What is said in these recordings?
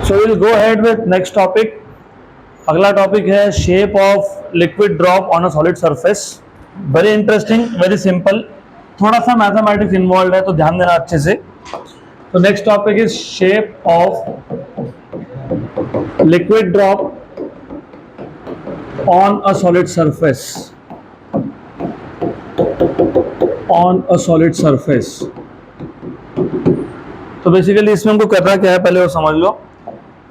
So we'll go ahead with next topic. अगला topic है shape of liquid drop on a solid surface. Very interesting, very simple. थोड़ा सा mathematics involve है तो ध्यान देना अच्छे से. तो next topic is shape of liquid drop on a solid surface. On a solid surface. तो बेसिकली इसमें हमको करना क्या है पहले वो समझ लो.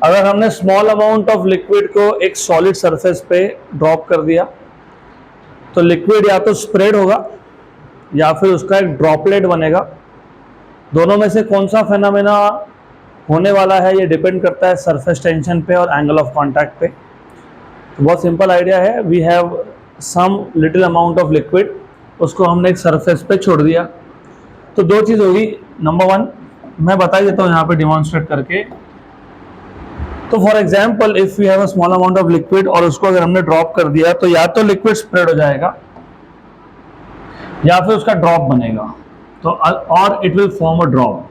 अगर हमने स्मॉल अमाउंट ऑफ लिक्विड को एक सॉलिड सरफेस पे ड्रॉप कर दिया तो लिक्विड या तो स्प्रेड होगा या फिर उसका एक ड्रॉपलेट बनेगा. दोनों में से कौन सा फेनोमेना होने वाला है ये डिपेंड करता है सरफेस टेंशन पे और एंगल ऑफ कांटेक्ट पे. तो बहुत सिंपल आइडिया है. We have some little amount of liquid, उसको हमने एक सरफेस पे छोड़ दिया. तो दो चीज़ होगी. नंबर वन मैं बता देता हूँ यहाँ पे डिमॉन्स्ट्रेट करके. तो for example if we have a small amount of liquid और उसको अगर हमने ड्रॉप कर दिया तो या तो लिक्विड स्प्रेड हो जाएगा या फिर उसका ड्रॉप बनेगा. तो और it will form a drop.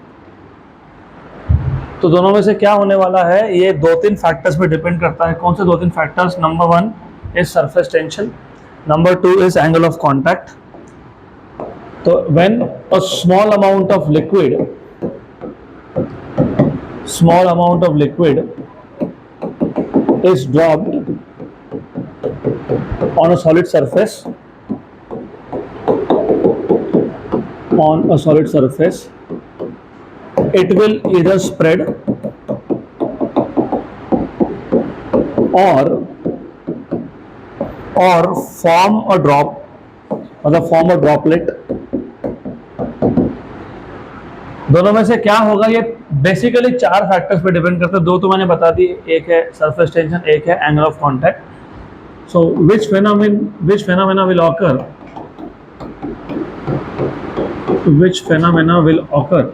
तो दोनों में से क्या होने वाला है ये दो तीन फैक्टर्स पे डिपेंड करता है. कौन से दो तीन factors? Number one is surface tension, number two is angle of contact. तो when a small amount of liquid is dropped on a solid surface, it will either spread or form a drop or form a droplet. दोनों में से क्या होगा ये basically चार factors पे depend करता है. दो तो मैंने बता दी, एक है सरफेस टेंशन, एक है angle of contact. So which phenomena will occur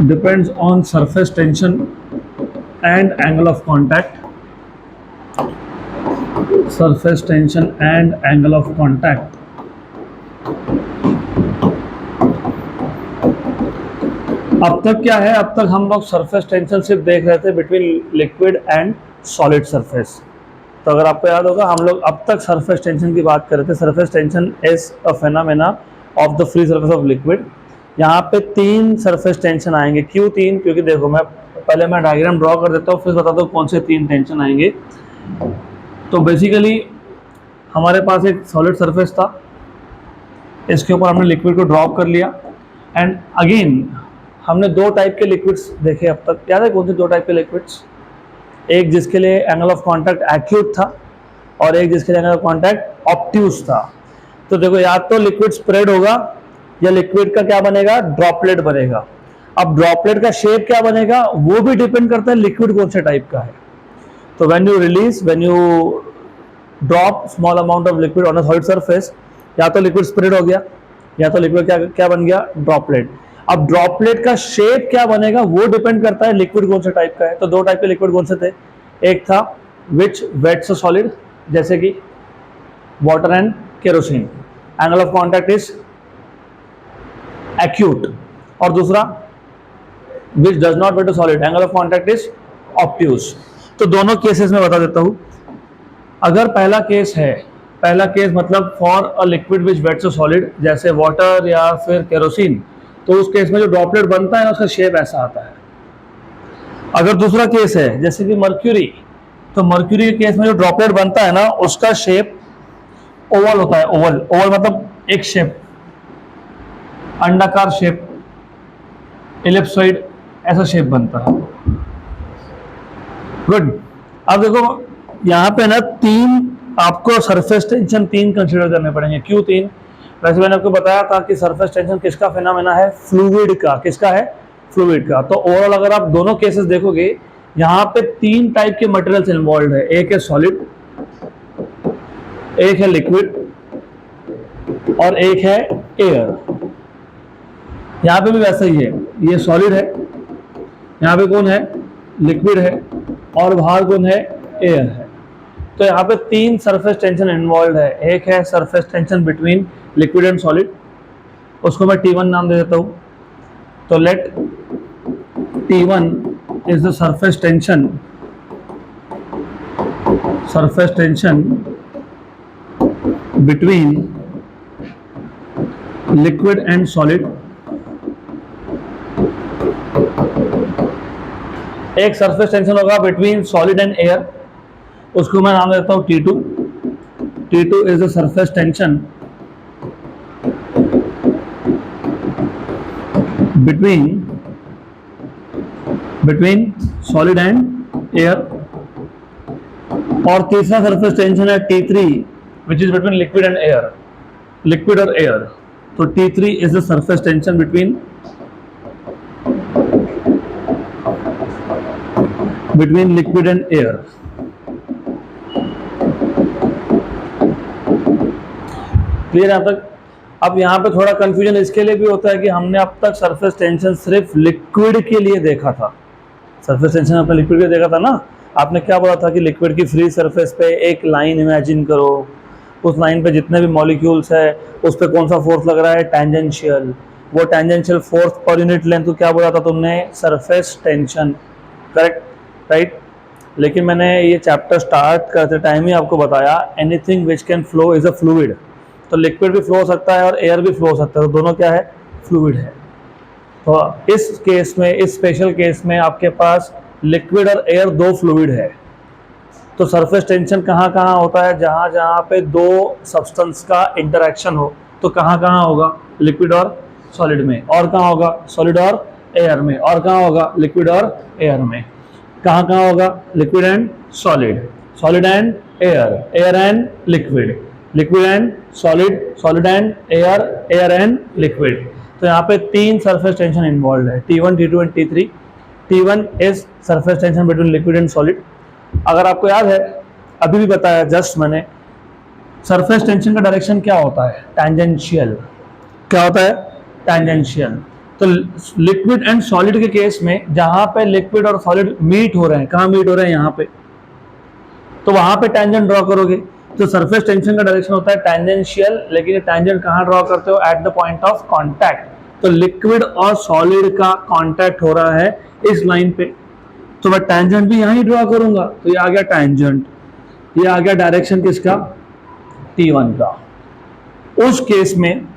depends on surface tension and angle of contact. Surface tension and angle of contact. अब तक क्या है, अब तक हम लोग सरफेस टेंशन सिर्फ देख रहे थे between liquid and solid surface. तो अगर आपको याद होगा हम लोग अब तक सरफेस टेंशन की बात कर रहे थे. Surface tension is a phenomena of the free surface of liquid. यहाँ पे तीन सरफेस टेंशन आएंगे. क्यों तीन? क्योंकि देखो मैं डायग्राम ड्रॉ कर देता हूँ फिर बताता हूँ कौन से तीन टेंशन आएंगे. तो बेसिकली हमारे पास एक सॉलिड सरफेस था, इसके ऊपर हमने लिक्विड को ड्रॉप कर लिया एंड अगेन हमने दो टाइप के लिक्विड्स देखे अब तक. याद है कौन से दो टाइप के लिक्विड्स? एक जिसके लिए एंगल ऑफ कांटेक्ट एक्यूट था और एक जिसके लिए एंगल ऑफ कांटेक्ट ऑब्ट्यूज था. तो देखो या तो लिक्विड स्प्रेड होगा या लिक्विड का क्या बनेगा? ड्रॉपलेट बनेगा. अब ड्रॉपलेट का शेप क्या बनेगा वो भी डिपेंड करता है लिक्विड कौन से टाइप का है. तो when you drop small amount of liquid on a solid surface, या तो लिक्विड स्प्रेड हो गया या तो लिक्विड क्या बन गया? ड्रॉपलेट. अब ड्रॉपलेट का शेप क्या बनेगा वो डिपेंड करता है लिक्विड कौन से टाइप का है. तो दो टाइप के लिक्विड कौन से थे? एक था विच वेट्स अ सॉलिड, जैसे कि water and kerosene, angle of contact is acute. और दूसरा which does not wet a solid, angle of contact is obtuse. तो दोनों केसेस में बता देता हूं. अगर पहला केस मतलब for a liquid which wets a solid जैसे वाटर या फिर केरोसिन, तो उस केस में जो ड्रॉपलेट बनता है उसका शेप ऐसा आता है. अगर दूसरा केस है जैसे कि मर्क्यूरी, तो मर्क्यूरी के केस में जो ड्रॉपलेट बनता है ना उसका शेप ओवल होता है. ओवल मतलब एक शेप, अंडाकार शेप, एलिप्सॉइड ऐसा शेप बनता है. गुड. अब देखो यहाँ पे ना तीन आपको सरफेस टेंशन तीन कंसीडर करने पड़ेंगे. क्यों तीन? वैसे मैंने आपको बताया था कि सरफेस टेंशन किसका फेनोमेना है? फ्लूइड का. किसका है? फ्लूइड का. तो ओवरऑल अगर आप दोनों केसेस देखोगे यहाँ पे तीन टाइप के मटेरियल्स इन्वॉल्व है. एक है सॉलिड, एक है लिक्विड और एक है एयर. यहाँ पे भी वैसा ही है. ये सॉलिड है, यहाँ पे कौन है? लिक्विड है और बाहर कौन है? एयर है. तो यहाँ पे 3 सरफेस टेंशन इन्वॉल्व है। एक है surface tension between liquid and solid, उसको मैं T1 नाम दे देता हूँ। तो let T1 is the surface tension between liquid and solid. एक सरफेस टेंशन होगा बिटवीन सॉलिड एंड एयर, उसको मैं नाम देता हूं T2। T2 is the surface tension between solid and air. और तीसरा सरफेस टेंशन है T3 which is between liquid and air, liquid और एयर। तो T3 is the surface tension between liquid and air. Clear यहां तक? अब यहाँ पे थोड़ा कंफ्यूजन इसके लिए भी होता है कि हमने अब तक सरफेस टेंशन सिर्फ लिक्विड के लिए देखा था। सरफेस टेंशन आपने लिक्विड के देखा था ना। आपने क्या बोला था कि लिक्विड की फ्री सरफेस पे एक लाइन इमेजिन करो, उस लाइन पे जितने भी मॉलिक्यूल्स है उस पे कौन सा फोर्स लग रहा है, टेंजेंशियल। वो tangential force per unit length को क्या बोला था तुमने, सरफेस टेंशन। Correct, right. लेकिन मैंने ये चैप्टर स्टार्ट करते टाइम ही आपको बताया anything which can flow is a fluid. तो लिक्विड भी फ्लो हो सकता है और एयर भी फ्लो हो सकता है, तो दोनों क्या है, फ्लूइड है। तो इस केस में, इस स्पेशल केस में आपके पास लिक्विड और एयर दो फ्लूइड है। तो सरफेस टेंशन कहाँ कहाँ होता है, जहाँ जहाँ पे दो सब्सटेंस का इंटरेक्शन हो। तो कहाँ कहाँ होगा, लिक्विड और सॉलिड में। और कहाँ होगा, सॉलिड और एयर में। और कहाँ होगा, लिक्विड और एयर में। कहाँ कहाँ होगा, liquid and solid, solid and air, air and liquid, liquid and solid, solid and air, air and liquid. तो यहाँ पे 3 सरफेस टेंशन इन्वॉल्व है, T1, T2 and T3। T1 is surface tension between liquid and solid. अगर आपको याद है, अभी भी बताया जस्ट मैंने, सरफेस टेंशन का डायरेक्शन क्या होता है, टैंजेंशियल। क्या होता है, टैंजेंशियल। तो लिक्विड एंड सॉलिड के केस में जहां पे लिक्विड और सॉलिड मीट हो रहे हैं, कहां मीट हो रहे हैं, यहां पे, तो वहां पे टैंजेंट ड्रॉ करोगे। तो सरफेस टेंशन का डायरेक्शन होता है टैंजेंशियल, लेकिन ये टैंजेंट कहां ड्रॉ करते हो, at the point of contact. तो लिक्विड और सॉलिड का कांटेक्ट हो रहा है इस लाइन पे, तो मैं टैंजेंट भी यहां ही ड्रॉ करूंगा। तो ये आ गया टैंजेंट, ये आ गया डायरेक्शन किसका, T1 का। उस केस में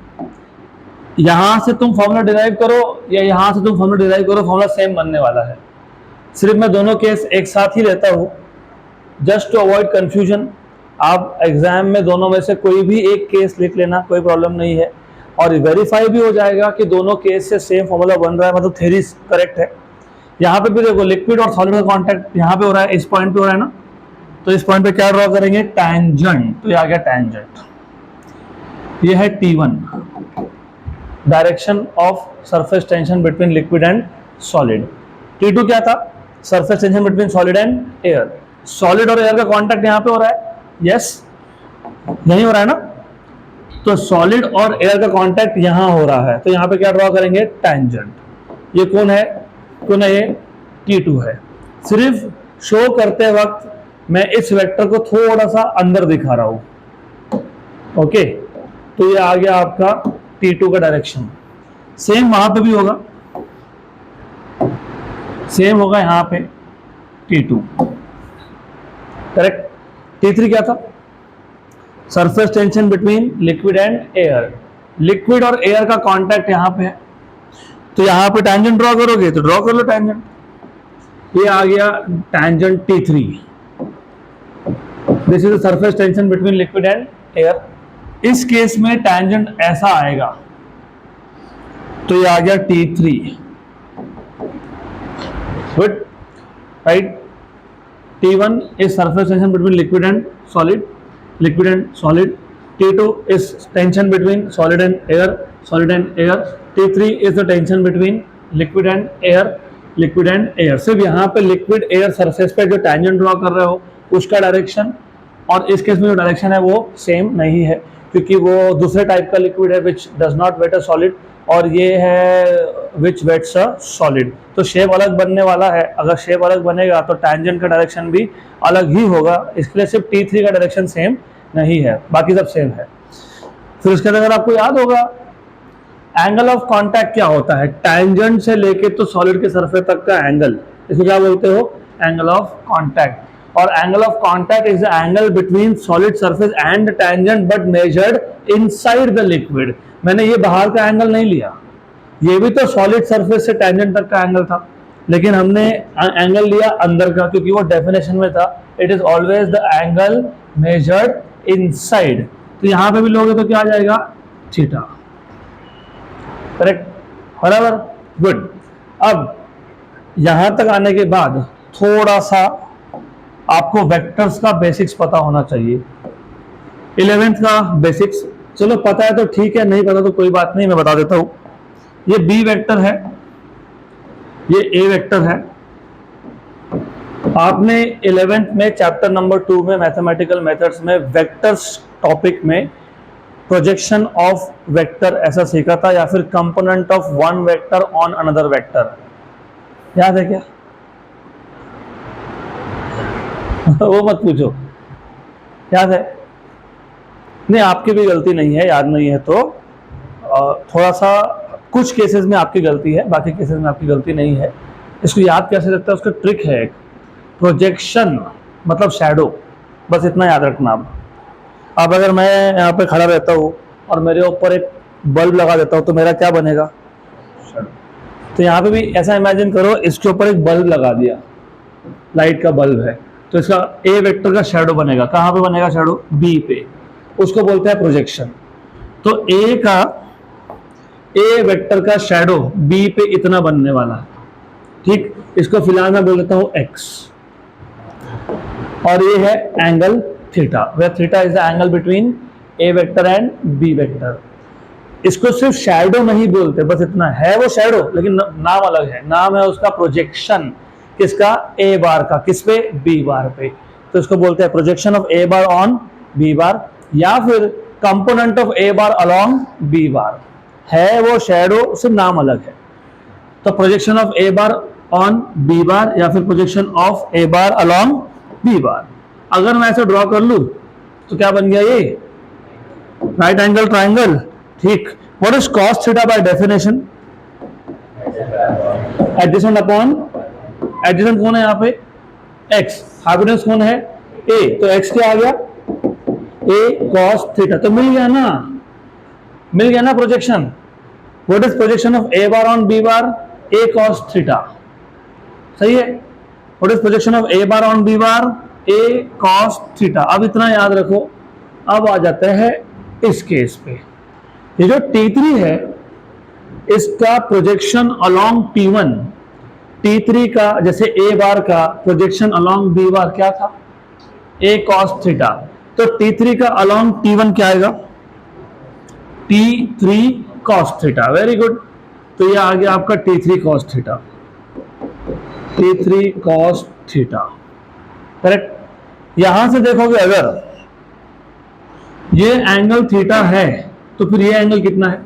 यहां से तुम फॉर्मूला डिराइव करो या यहां से तुम फॉर्मूला डिराइव करो, फॉर्मूला सेम बनने वाला है। सिर्फ मैं दोनों केस एक साथ ही लेता हूं जस्ट टू अवॉइड कंफ्यूजन। आप एग्जाम में दोनों में से कोई भी एक केस लिख लेना, कोई प्रॉब्लम नहीं है। और वेरीफाई भी हो जाएगा कि दोनों केस से सेम फॉर्मूला बन रहा है, मतलब थ्योरी करेक्ट है। यहाँ पे भी देखो, लिक्विड और सॉलिड का कांटेक्ट यहाँ पे हो रहा है, इस पॉइंट पे हो रहा है ना। तो इस पॉइंट पे क्या ड्रॉ करेंगे, टैंजेंट। तो ये आ गया टैंजेंट। ये है T1, direction of surface tension between liquid and solid. T2 क्या था, surface tension between solid and air. Solid और एयर का कांटेक्ट यहाँ पे हो रहा है, यस, यही हो रहा है ना। तो सॉलिड और एयर का कांटेक्ट यहां हो रहा है, तो यहाँ पे क्या ड्रॉ करेंगे, टैंजेंट। ये कौन है, कौन है, ये T2 है। सिर्फ शो करते वक्त मैं इस वेक्टर को थोड़ा सा अंदर दिखा रहा हूं, ओके। तो ये आ गया आपका T2 का डायरेक्शन। सेम वहां पे भी होगा, सेम होगा यहां पे T2, करेक्ट। T3 क्या था, surface tension between liquid and air. Liquid और एयर का कांटेक्ट यहां पे है, तो यहां पे टैंजेंट ड्रॉ करोगे तो ड्रॉ कर लो टैंजेंट। ये आ गया tangent T3। This is the surface tension between liquid and air. इस केस में टैंजेंट ऐसा आएगा, तो ये आ गया T3, good, right. T1 is surface tension between liquid and solid, liquid and solid. T2 is tension between solid and air, solid and air. T3 is the tension between liquid and air, liquid and air. सिर्फ यहाँ पे liquid air surface पे जो tangent draw कर रहे हो उसका direction और इस केस में जो डायरेक्शन है वो सेम नहीं है, क्योंकि वो दूसरे टाइप का लिक्विड है which does not wet a solid, और ये है विच वेट्स अ सॉलिड। तो शेप अलग बनने वाला है। अगर शेप अलग बनेगा तो टैंजेंट का डायरेक्शन भी अलग ही होगा। इसके लिए सिर्फ T3 का डायरेक्शन सेम नहीं है, बाकी सब सेम है। फिर उसके बाद अगर आपको याद होगा एंगल ऑफ कांटेक्ट क्या होता है, टैंजेंट से लेके तो सॉलिड के सरफेस तक का एंगल, इसको क्या बोलते हो, एंगल ऑफ कांटेक्ट। और angle of contact is the angle between solid surface and tangent but measured inside the liquid. मैंने ये बाहर का एंगल नहीं लिया, ये भी तो सॉलिड सरफेस से टैंजेंट तक का एंगल था, लेकिन हमने एंगल लिया अंदर का क्योंकि वो डेफिनेशन में था it is always the angle measured inside. तो यहां पे भी लोगे तो क्या आ जाएगा, थीटा। करेक्ट, बराबर, गुड। अब यहां तक आने के बाद थोड़ा सा आपको वेक्टर्स का बेसिक्स पता होना चाहिए। 11th का बेसिक्स चलो पता है तो ठीक है, नहीं पता तो कोई बात नहीं, मैं बता देता हूं। ये बी वेक्टर है, ये ए वेक्टर है। आपने 11th में चैप्टर नंबर 2 में मैथमेटिकल मेथड्स में वेक्टर्स टॉपिक में प्रोजेक्शन ऑफ वेक्टर ऐसा सीखा था, या फिर component of one vector on another vector, याद है क्या? वो मत पूछो, याद है? नहीं, आपकी भी गलती नहीं है, याद नहीं है तो थोड़ा सा कुछ केसेस में आपकी गलती है, बाकी केसेस में आपकी गलती नहीं है। इसको याद कैसे रखता है, उसका ट्रिक है एक, प्रोजेक्शन मतलब शैडो, बस इतना याद रखना आप। अब अगर मैं यहाँ पे खड़ा रहता हूँ और मेरे ऊपर एक बल्ब लगा देता हूँ तो मेरा क्या बनेगा, शैडो। तो यहाँ पे भी ऐसा इमेजिन करो, इसके ऊपर एक बल्ब लगा दिया, लाइट का बल्ब है, तो इसका ए वेक्टर का शैडो बनेगा। कहाँ पे बनेगा शैडो, बी पे, उसको बोलते हैं प्रोजेक्शन। तो ए वेक्टर का शैडो बी पे इतना बनने वाला है, ठीक। इसको फिलहाल मैं बोल देता हूं एक्स, और ये है angle theta, where theta is the angle between A vector and B vector. इसको सिर्फ शैडो नहीं बोलते, बस इतना है वो शैडो, लेकिन नाम अलग है, नाम है उसका प्रोजेक्शन। किसका, ए बार का, किस पे, बी बार पे। तो इसको बोलते हैं projection of A bar on B bar, या फिर component of A bar along B bar. है वो शैडो, सिर्फ नाम अलग है। तो projection of A bar on B bar या फिर projection of A bar along B bar. अगर मैं ऐसे ड्रॉ कर लूं तो क्या बन गया, ये राइट एंगल ट्राइंगल, ठीक। What is cos theta by definition, adjacent upon, adjacent कौन है यहाँ पे, एक्स, हाइपोटेन्यूज कौन है, ए, तो एक्स क्या आ गया, ए कॉस थीटा। तो मिल गया ना projection. What is projection of A bar on B bar, A cos theta, सही है। What is projection of A bar on B bar, A cos theta. अब इतना याद रखो। अब आ जाते हैं इस केस पे, ये जो T3 है इसका प्रोजेक्शन अलोंग T1, T3 का जैसे ए बार का प्रोजेक्शन अलोंग बी बार क्या था, ए कॉस थीटा। तो T3 का अलोंग T1 क्या आएगा, T3 cos theta, very good. तो ये आ गया आपका T3 cos theta, T3 cos theta, correct. यहां से देखोगे अगर ये एंगल थीटा है तो फिर ये एंगल कितना है,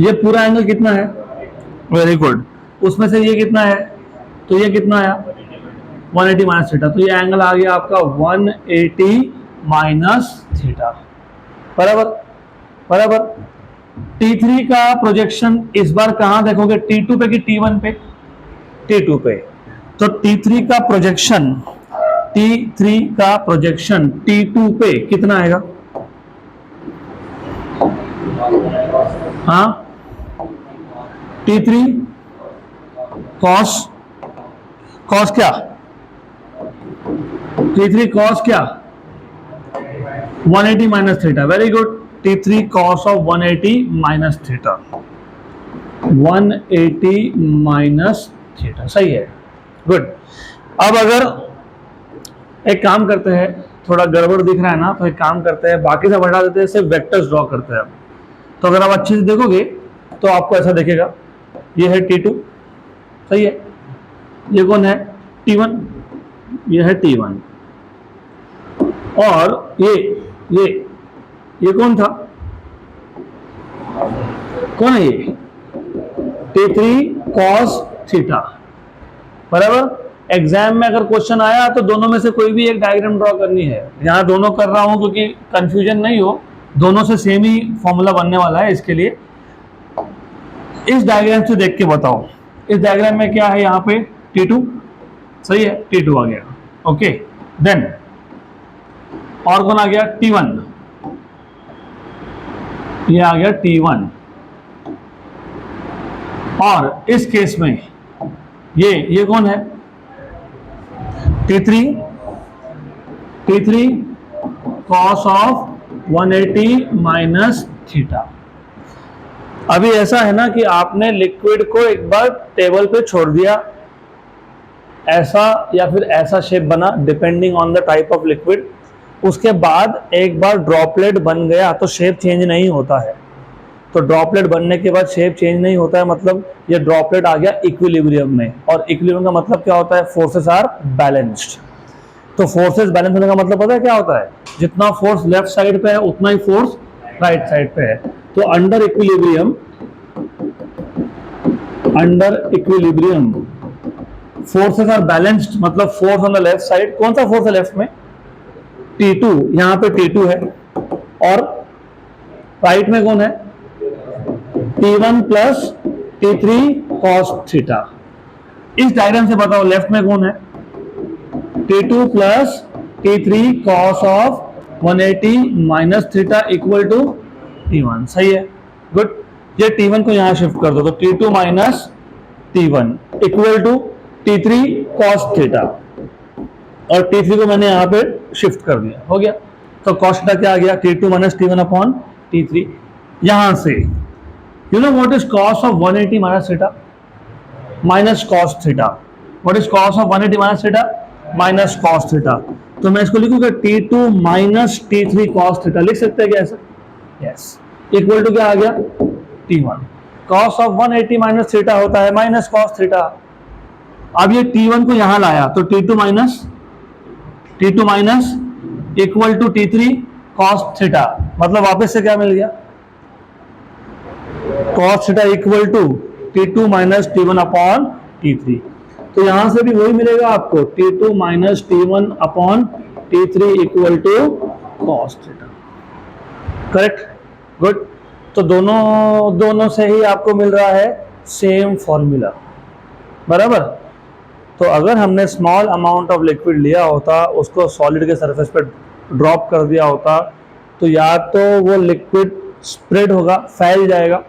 ये पूरा एंगल कितना है, वेरी गुड। उसमें से ये कितना है, तो ये कितना आया, 180 माइनस थीटा। तो ये एंगल आ गया आपका 180 माइनस थीटा, बराबर बराबर। T3 का प्रोजेक्शन इस बार कहां देखोगे, T2 पे कि T1 पे, T2 पे। तो T3 का प्रोजेक्शन, T3 का प्रोजेक्शन T2 पे कितना आएगा, हाँ, T3 कॉस, कॉस क्या, T3 कॉस क्या, 180 minus theta, very good. T3 cos of 180 minus theta, 180 minus theta, सही है, गुड। अब अगर एक काम करते हैं, थोड़ा गड़बड़ दिख रहा है ना, तो एक काम करते हैं, बाकी सब हटा देते हैं, सिर्फ वेक्टर्स ड्रॉ करते हैं। तो अगर आप अच्छे से देखोगे तो आपको ऐसा दिखेगा, ये है T2, सही है, ये कौन है, T1, ये है T1, और ये ये कौन था, कौन है ये, T3 cos थीटा, बराबर। एग्जाम में अगर क्वेश्चन आया तो दोनों में से कोई भी एक डायग्राम ड्रॉ करनी है। यहाँ दोनों कर रहा हूं क्योंकि कंफ्यूजन नहीं हो, दोनों से सेम ही फॉर्मूला बनने वाला है। इसके लिए इस डायग्राम से देख के बताओ, इस डायग्राम में क्या है, यहाँ पे T2 सही है, T2 आ गया, ओके। देन और कौन आ गया, T1, ये आ गया T1। और इस केस में ये कौन है, T3 cos of 180 minus theta. अभी ऐसा है ना कि आपने लिक्विड को एक बार टेबल पे छोड़ दिया, ऐसा या फिर ऐसा शेप बना depending on the type of liquid, उसके बाद एक बार ड्रॉपलेट बन गया तो शेप चेंज नहीं होता है। तो ड्रॉपलेट बनने के बाद शेप चेंज नहीं होता है, मतलब ये ड्रॉपलेट आ गया इक्विलिब्रियम में। और इक्विलिब्रियम का मतलब क्या होता है, फोर्सेस आर बैलेंस्ड। तो फोर्सेस बैलेंस होने का मतलब पता है क्या होता है, जितना फोर्स लेफ्ट साइड पे है उतना ही फोर्स राइट साइड पे है। तो under equilibrium forces are balanced, मतलब force on the left side, कौन सा फोर्स है लेफ्ट में, T2, यहाँ पे T2 है, और राइट में कौन है, T1 plus T3 cos theta. इस डायग्राम से बताओ लेफ्ट में कौन है, T2 plus T3 cos of 180 minus theta equal to T1, सही है, गुड। ये T1 को यहां शिफ्ट कर दो, तो T2 minus T1 equal to T3 cos theta, और T3 को मैंने यहां पे शिफ्ट कर दिया, हो गया। तो cos थीटा क्या आ गया, T2 minus T1 upon T3। यहां से you know what is cos of 180 minus theta, minus cos theta. What is cos of 180 minus theta, minus cos theta. तो मैं इसको लिखूंगा T2 minus T3 cos theta, लिख सकते हैं क्या ऐसा, यस, इक्वल टू क्या आ गया, T1। cos of 180 minus theta होता है माइनस cos थीटा। अब ये T1 को यहां लाया तो T2 minus equal to T3 cos theta, मतलब वापस से क्या मिल गया, cos theta equal to T2 minus T1 upon T3। तो यहां से भी वही मिलेगा आपको, T2 minus T1 upon T3 equal to cos theta, correct, good. तो दोनों से ही आपको मिल रहा है सेम फॉर्मूला, बराबर। तो अगर हमने स्मॉल अमाउंट ऑफ लिक्विड लिया होता, उसको सॉलिड के सरफेस पर ड्रॉप कर दिया होता, तो या तो वो लिक्विड स्प्रेड होगा, फैल जाएगा,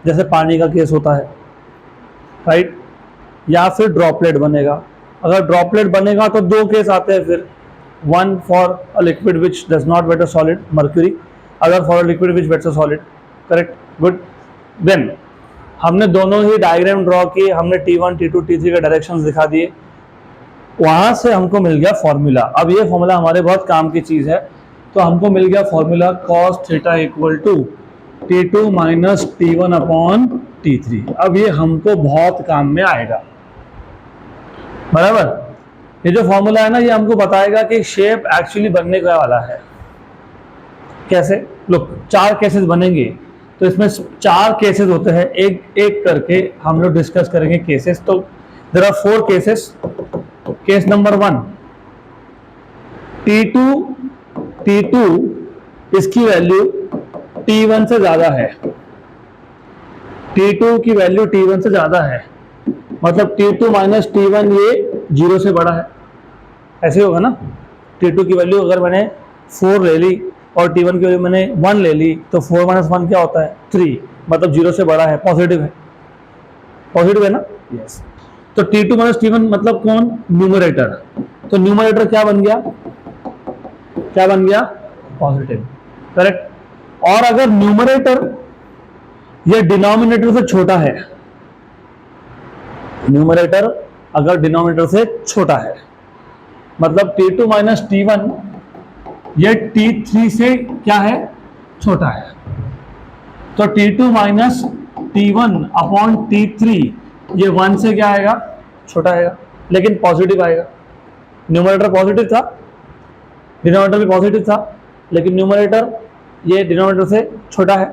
जैसे पानी का केस होता है, राइट, या फिर ड्रॉपलेट बनेगा। अगर ड्रॉपलेट बनेगा तो दो केस आते हैं फिर, one for a liquid which does not wet a solid, mercury, other for a liquid which wets a solid, correct, good. Then हमने दोनों ही डायग्राम ड्रॉ किए, हमने T1 T2 T3 के डायरेक्शंस दिखा दिए, वहां से हमको मिल गया फॉर्मूला। अब ये फॉर्मूला हमारे बहुत काम की चीज है, तो हमको मिल गया formula cos theta equal to T2 minus T1 upon T3। अब ये हमको बहुत काम में आएगा, बराबर। ये जो फॉर्मूला है ना, ये हमको बताएगा कि शेप एक्चुअली बनने का वाला है कैसे। लोग 4 केसेस बनेंगे, तो इसमें 4 केसेस होते हैं, एक एक करके हम लोग डिस्कस करेंगे केसेस। तो there are 4 cases. Case number 1, T2 इसकी वैल्यू T1 से ज्यादा है, T2 की वैल्यू T1 से ज्यादा है, मतलब T2 माइनस T1 ये 0 से बड़ा है, ऐसे होगा ना। T2 की वैल्यू अगर मैंने 4 ले ली और T1 की वैल्यू मैंने 1 ले ली, तो 4 माइनस 1 क्या होता है, 3, मतलब 0 से बड़ा है, पॉजिटिव है, पॉजिटिव है ना, यस। तो T2 माइनस T1 मतलब कौन, न्यूमरेटर। तो न्यूमरेटर क्या बन गया, पॉजिटिव, करेक्ट। और अगर न्यूमरेटर ये डिनोमिनेटर से छोटा है, न्यूमरेटर अगर डिनोमिनेटर से छोटा है, मतलब T2 माइनस T1 ये T3 से क्या है, छोटा है, तो T2 minus T1 upon T3 ये 1 से क्या आएगा, छोटा आएगा, लेकिन पॉजिटिव आएगा। न्यूमरेटर पॉजिटिव था, डिनोमिनेटर भी पॉजिटिव था, लेकिन न्यूमरेटर ये डिनोमिनेटर से छोटा है,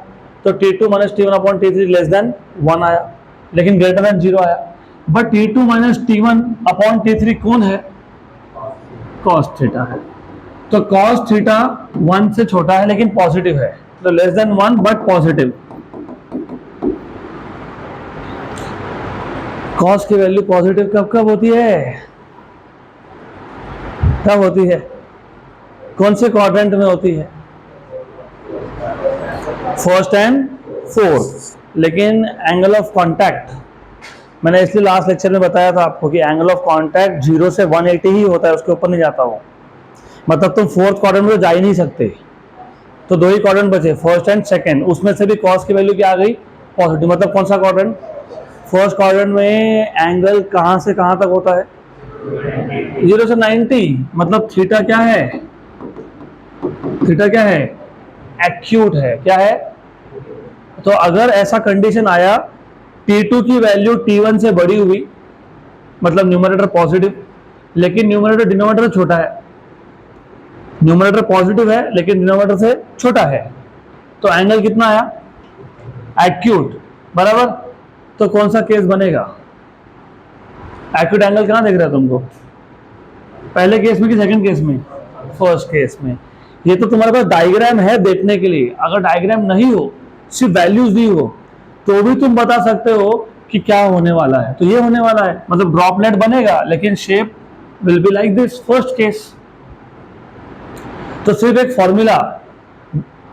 तो T2 minus T1 upon T3 less than 1 आया, लेकिन ग्रेटर देन 0 आया। But T2 minus T1 upon T3 कौन है? कॉस थीटा है। तो कॉस थीटा 1 से छोटा है लेकिन पॉजिटिव है, तो less than 1 but positive. Cos की वैल्यू पॉजिटिव कब कब होती है? कब होती है? कौन से क्वाड्रेंट में होती है? First and fourth. लेकिन एंगल ऑफ कांटेक्ट, मैंने इसलिए लास्ट लेक्चर में बताया था आपको कि एंगल ऑफ कांटेक्ट 0 से 180 ही होता है, उसके ऊपर नहीं जाता हो। मतलब तुम फोर्थ क्वाड्रेंट में तो जा ही नहीं सकते। तो दो ही क्वाड्रेंट बचे, फर्स्ट एंड सेकंड, उसमें से भी कॉस की वैल्यू क्या आ गई? पॉजिटिव। मतलब कौन सा क्वाड्रेंट? फर्स्ट क्वाड्रेंट में एंगल कहां से कहां तक होता है? 0 से 90। मतलब थीटा क्या है? थीटा क्या है? एक्यूट है। क्या है? तो अगर ऐसा कंडीशन आया T2 की वैल्यू T1 से बड़ी हुई, मतलब न्यूमरेटर पॉजिटिव लेकिन न्यूमरेटर डिनोमिनेटर से छोटा है, न्यूमरेटर पॉजिटिव है लेकिन डिनोमिनेटर से छोटा है, तो एंगल कितना आया? एक्यूट। बराबर। तो कौन सा केस बनेगा? एक्यूट एंगल कहां दिख रहा है तुमको? पहले केस में कि सेकंड केस में? फर्स्ट केस में। ये तो तुम्हारे पास डायग्राम है देखने के लिए। अगर डायग्राम नहीं हो, सिर्फ वैल्यूज दी हो, तो भी तुम बता सकते हो कि क्या होने वाला है। तो ये होने वाला है, मतलब ड्रॉपलेट बनेगा लेकिन shape will be like this, first case. तो सिर्फ एक फॉर्मूला,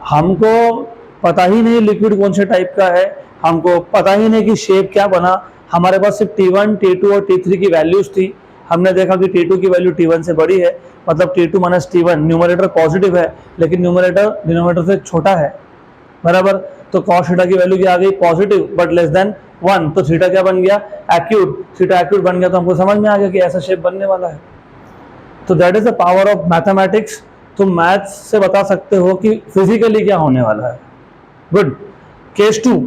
हमको पता ही नहीं लिक्विड कौन से टाइप का है, हमको पता ही नहीं कि शेप क्या बना, हमारे पास सिर्फ T1, T2 और T3 की वैल्यूज थी। हमने देखा कि T2 की वैल्यू T1 से बड़ी है, मतलब T2 minus T1, numerator positive है लेकिन न्यूमरेटर डिनोमिनेटर से छोटा है। बराबर। तो कॉस थीटा की वैल्यू क्या आ गई? Positive but less than 1। तो थीटा क्या बन गया? एक्यूट। थीटा एक्यूट बन गया तो हमको समझ में आ गया कि ऐसा शेप बनने वाला है। तो that is the power of mathematics. तुम मैथ्स से बता सकते हो कि फिजिकली क्या होने वाला है। गुड। केस 2।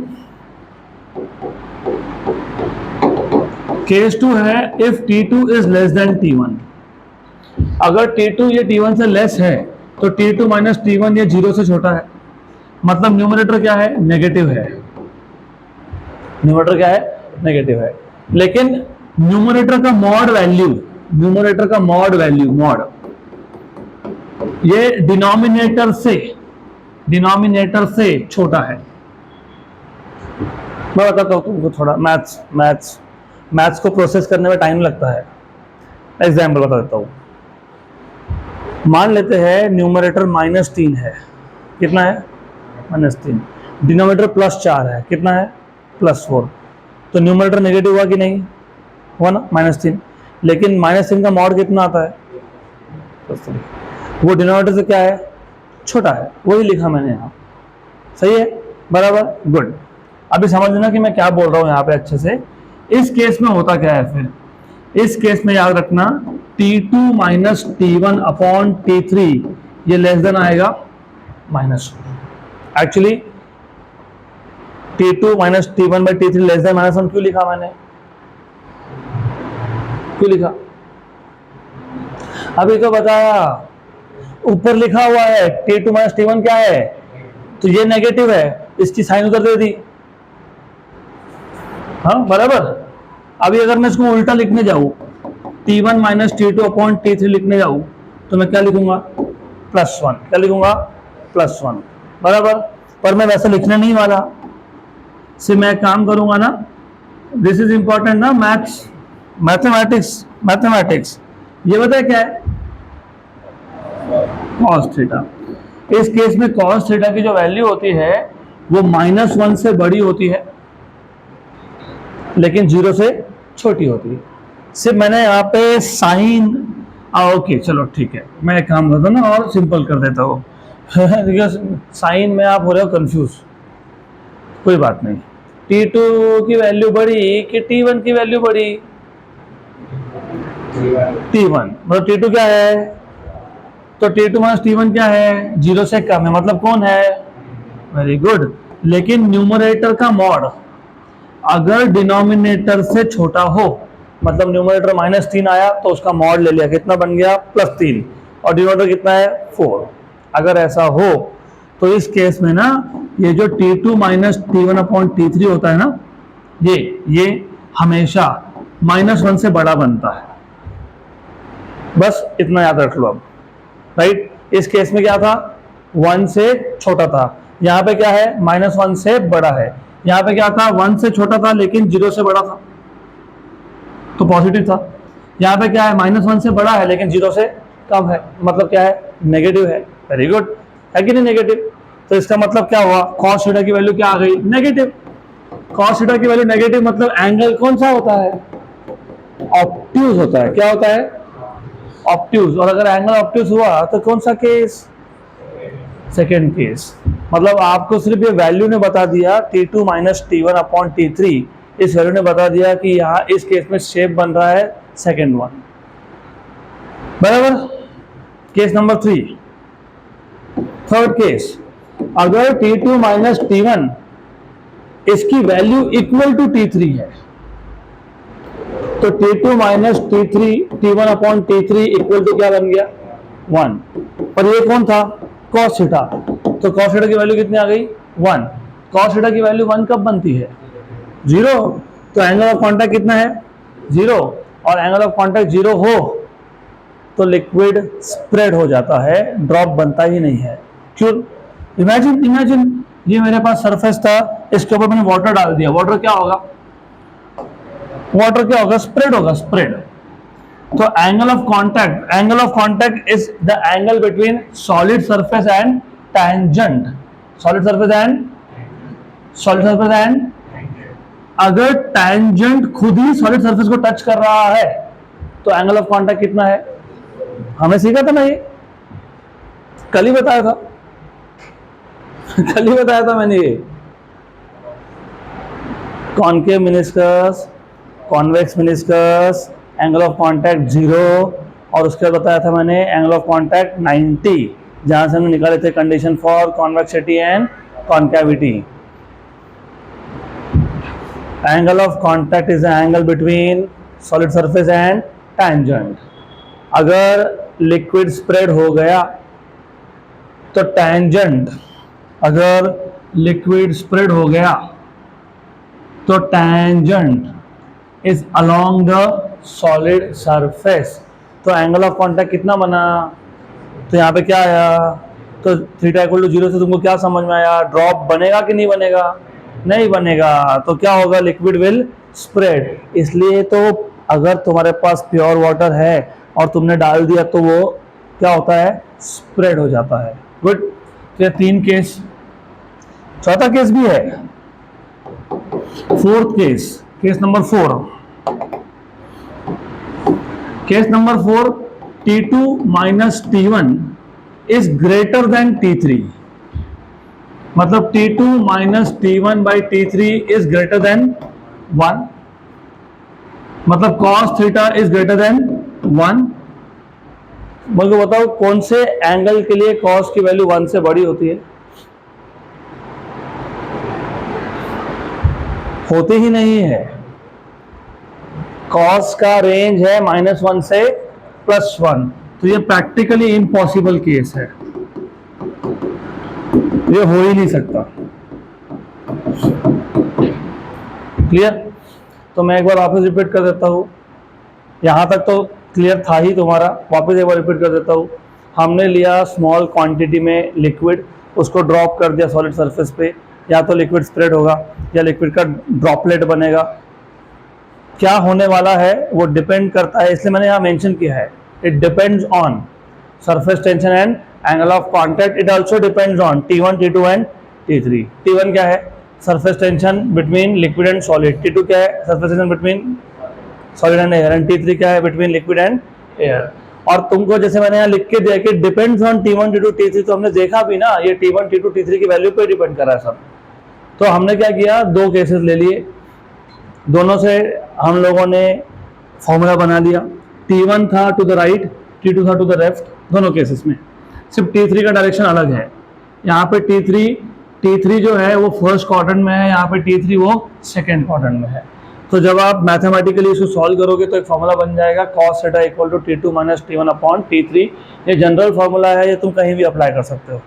केस 2 है if T2 is less than T1। अगर T2 ये T1 से लेस है तो T2 माइनस T1 ये 0 से छोटा है, मतलब न्यूमरेटर क्या है? नेगेटिव है। न्यूमरेटर क्या है? नेगेटिव है। लेकिन न्यूमरेटर का मॉड वैल्यू, न्यूमरेटर का मॉड वैल्यू, मॉड, ये डिनोमिनेटर से छोटा है। मैं बताता हूं तुमको थोड़ा, मैथ्स को प्रोसेस करने में टाइम लगता है। एग्जाम्पल बता देता हूं। मान लेते हैं न्यूमरेटर -3 है। कितना है? -3। डिनोमिनेटर +4 है। कितना है? +4। तो न्यूमरेटर नेगेटिव हुआ कि नहीं? हुआ ना, -3। लेकिन -3 का मॉड कितना आता है? +3। वो डिनोमिनेटर से क्या है? छोटा है। वही लिखा मैंने यहाँ। सही है? बराबर। गुड। अभी समझ लेना कि मैं क्या बोल रहा हूँ यहाँ पे अच्छे से। इस केस में होता क्या है फिर? इस केस में याद रखना T2 minus T1 upon T3 ये लेस देन आएगा -1। Actually T2 minus T1 by T3 less than -1 क्यों लिखा मैंने? क्यों लिखा? अभी तो बताया, ऊपर लिखा हुआ है T2 माइनस T1 क्या है, तो ये नेगेटिव है, इसकी साइन उधर दे दी। हाँ बराबर। अभी अगर मैं इसको उल्टा लिखने जाऊं, T1 minus T2 upon T3 लिखने जाऊं, तो मैं क्या लिखूंगा? +1। क्या लिखूंगा? +1। बराबर। पर मैं वैसे लिखने नहीं वाला, सिर्फ मैं काम करूंगा ना, दिस इज इंपॉर्टेंट ना, मैथमेटिक्स। ये बताए क्या है? Cos theta. इस केस में कॉस थीटा की जो वैल्यू होती है वो -1 से बड़ी होती है लेकिन 0 से छोटी होती है। सिर्फ मैंने यहाँ पे साइन, ओके चलो ठीक है, मैं एक काम करता हूँ ना और सिंपल कर देता हूँ साइन में आप हो रहे हो कंफ्यूज, कोई बात नहीं। T2 की वैल्यू बड़ी कि T1 की वैल्यू बड़ी? T1। मतलब T2 क्या है? तो T2 माइनस T1 क्या है? 0 से कम है, मतलब कौन है? Very good. लेकिन न्यूमरेटर का मॉड अगर डिनोमिनेटर से छोटा हो, मतलब न्यूमरेटर -3 आया तो उसका मॉड ले लिया, कितना बन गया? +3। और डिनोमिनेटर कितना है? 4। अगर ऐसा हो तो इस केस में ना ये जो T2 minus T1 upon T3 होता है ना, ये हमेशा -1 से बड़ा बनता है। बस इतना याद रख लो अब, राइट। इस केस में क्या था, 1 से छोटा था, यहाँ पे क्या है -1 से बड़ा है। यहाँ पे क्या था, 1 से छोटा था लेकिन 0 से बड़ा था, तो पॉजिटिव था। यहाँ पे क्या है, -1 से बड़ा है लेकिन 0 से कम है, मतलब क्या है, नेगेटिव है। वेरी गुड, है कि नहीं नेगेटिव। तो इसका मतलब क्या हुआ, cos थीटा की वैल्यू क्या आ गई, नेगेटिव। cos थीटा की वैल्यू नेगेटिव मतलब एंगल कौन सा होता है, ऑब्ट्यूज होता है। क्या होता है, ऑब्ट्यूज। और अगर एंगल ऑब्ट्यूज हुआ तो कौन सा केस, सेकेंड केस। मतलब आपको सिर्फ ये वैल्यू ने बता दिया T2 minus T1 upon T3, इस वैल्यू ने बता दिया कि यहाँ इस केस में शेप बन रहा है सेकेंड वन, बराबर। केस नंबर 3, थर्ड केस, अगर T2 माइनस T1 इसकी वैल्यू इक्वल टू T3 है, तो T2 minus T1 upon T3 equal to क्या बन गया, 1। पर ये कौन था, cos थीटा, तो cos थीटा की वैल्यू कितनी आ गई, 1। cos थीटा की वैल्यू 1 कब बनती है, 0। तो एंगल ऑफ कॉन्टैक्ट कितना है, 0। और एंगल ऑफ कॉन्टैक्ट 0 हो तो लिक्विड स्प्रेड हो जाता है, ड्रॉप बनता ही नहीं है। क्यों, इमेजिन ये मेरे पास सरफेस था, इसके ऊपर मैंने वाटर डाल दिया, वाटर क्या होगा, स्प्रेड होगा, स्प्रेड। तो angle of contact is the angle between solid surface and tangent, solid surface and अगर टैंजेंट खुद ही सॉलिड सरफेस को टच कर रहा है तो एंगल ऑफ कॉन्टैक्ट कितना है, हमने सीखा था ना, ये कल ही बताया था मैंने। ये concave meniscus, convex meniscus, angle of contact 0, और उसके बाद बताया था मैंने एंगल ऑफ कॉन्टैक्ट 90, जहां से हमने निकाले थे condition for convexity and concavity. Angle of contact is the angle between solid surface and tangent. अगर लिक्विड स्प्रेड हो गया तो टैंजेंट, अगर लिक्विड स्प्रेड हो गया तो tangent is along the solid surface. तो एंगल ऑफ कॉन्टैक्ट कितना बना, तो यहाँ पे क्या आया, तो थीटा इक्वल टू 0 से तुमको क्या समझ में आया, ड्रॉप बनेगा कि नहीं बनेगा, नहीं बनेगा। तो क्या होगा, लिक्विड विल स्प्रेड। इसलिए तो अगर तुम्हारे पास प्योर वाटर है और तुमने डाल दिया तो वो क्या होता है, स्प्रेड हो जाता है। गुड, तो ये 3 केस। चौथा केस भी है, fourth case, case number 4। Case number 4, T2 minus T1 is greater then T3, मतलब T2 minus T1 by T3 is greater then 1, मतलब cos theta is greater then 1। मुझे बताओ कौन से एंगल के लिए cos की वैल्यू 1 से बड़ी होती है, होती ही नहीं है। cos का रेंज है -1 से +1, तो ये प्रैक्टिकली इम्पॉसिबल केस है, ये हो ही नहीं सकता। क्लियर, तो मैं एक बार वापस रिपीट कर देता हूँ, यहाँ तक तो क्लियर था ही तुम्हारा, वापस एक बार रिपीट कर देता हूँ। हमने लिया स्मॉल क्वांटिटी में लिक्विड, उसको ड्रॉप कर दिया सॉलिड सरफेस पे, या तो लिक्विड स्प्रेड होगा या लिक्विड का ड्रॉपलेट बनेगा। क्या होने वाला है वो डिपेंड करता है, इसलिए मैंने यहाँ मेंशन किया है, it depends on surface tension and angle of contact. It also depends on T1, T2 and T3। T1 क्या है, surface tension between liquid and solid. T2 क्या है, surface tension between solid and air. And T3 क्या है, between liquid and air. और तुमको जैसे मैंने यहाँ लिख के दिया कि depends on T1, T2, T3, तो हमने देखा भी ना, ये T1, T2, T3 की वैल्यू पे डिपेंड कर रहा है सब। तो हमने क्या किया, 2 केसेस ले लिए, दोनों से हम लोगों ने फॉर्मूला बना लिया। T1 था टू द राइट, T2 था टू द लेफ्ट, दोनों केसेस में। सिर्फ T3 का डायरेक्शन अलग है, यहाँ पे T3 जो है वो फर्स्ट क्वाड्रेंट में है, यहाँ पे T3 वो सेकेंड क्वाड्रेंट में है। तो जब आप मैथमेटिकली इसको सॉल्व करोगे तो एक फॉर्मूला बन जाएगा cos theta equal to T2 minus T1 upon T3। ये जनरल फॉर्मूला है, ये तुम कहीं भी अप्लाई कर सकते हो,